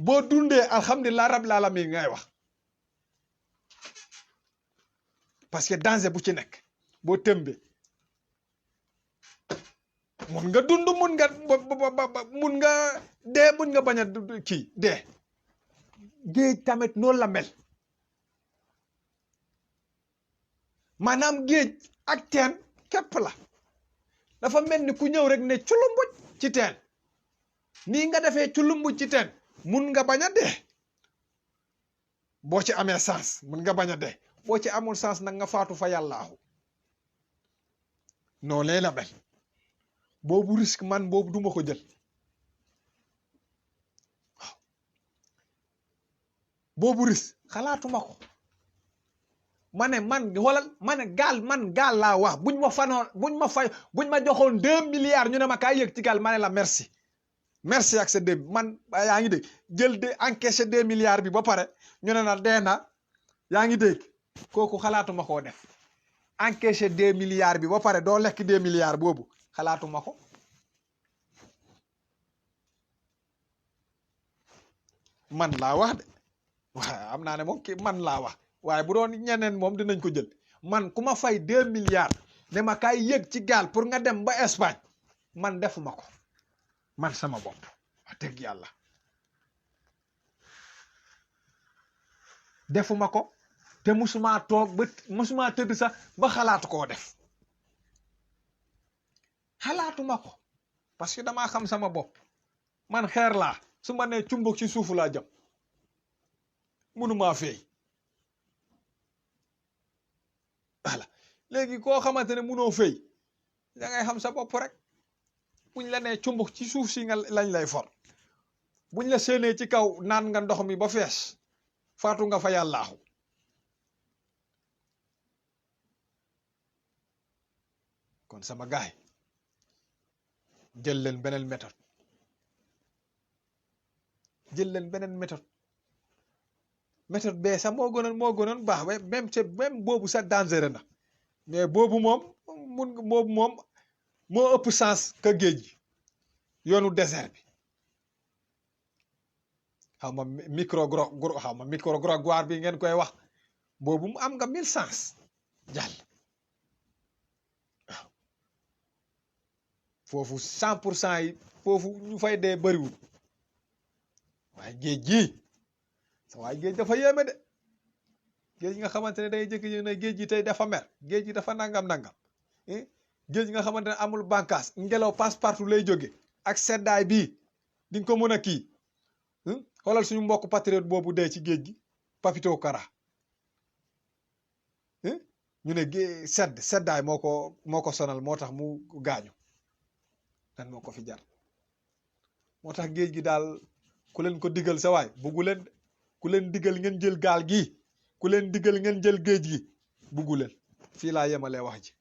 boo dundee alhamdulilah rabbil alamin ngay wax parce que danger bu ci nekk boo tëmbee mun nga dund mun nga dee mun nga bañ a kii dee géej tamit noonu la mel maanaam géej ak teen képp la dafa mel ni ku ñëw rek ne culumbuj ci teen nii nga defee culumbuj ci teen mun nga bañ a dee boo ci amee sens mun nga bañ a dee boo ci amul sens nag nga faatu fa yàllaahu noonu lay la mel boobu risque man boobu duma ko jël waaw boobu risque xalaatuma ko man gaal laa wax buñ ma joxoon 2 milliards ñu ne ma kaay yëg ci gaal ma ne la merci ak sa man yaa ngi dégg jël de encaissé 2 milliards bi ba pare ñu ne na dee na yaa ngi dégg kooku xalaatuma koo def encaissé 2 milliards bi ba pare doo lekk 2 milliards boobu xalaatuma ko man laa wax de waaye am naa ne moom kii man laa wax waaye bu doon ñeneen moom dinañ ko jël man ku ma fay 2 milliards ne ma kaay yëg ci gaal pour nga dem ba Espagne man defuma ko man sama bopp wax dëgg yàlla defuma ko te musuma toog ba musuma tëdd sax ba xalaatu koo def xalaatuma ko parce que damaa xam sama bopp man xeer laa su ma nee cumbuk ci suufu laa jëm munumaa feey voilà léegi koo xamante ne munoo feey da ngay xam sa bopp rek buñ la nee cumbuk ci suuf si nga lañ lay for buñ la séenee ci kaw naan nga ndox mi ba fees faatu nga fa yàllaaxu kon sama gaay jël leen beneen méthode méthode bee sax moo gënoon baax même boobu sax dangereux na mais boobu moom moo ëpp sens que géej gi yoonu désert bi xaw ma micro-grogoire bi ngeen koy wax boobu mu am nga 1000 sens jàll waaw foofu 100% yi foofu ñu fay dee bëriwul waaye géej gii sa waaye géej dafa yéeme de géej nga xamante ne day jëkk ne géej gi tey dafa mer géej gi dafa nangam géej nga xamante ne amul bànqaas ngelaw passe partout lay jóge ak seddaay bii di nga ko mën a kii xoolal suñu mbokk patriote boobu dee ci géej gi Papito Kara ñu ne seddaay moo ko sonal moo tax mu gaañu lan moo ko fi jar moo tax géej gi daal ku leen ko digal sa waay buggu leen ku leen digal ngeen jël gaal gi ku leen digal ngeen jël géej gi buggu leen fii laa yemalee wax ji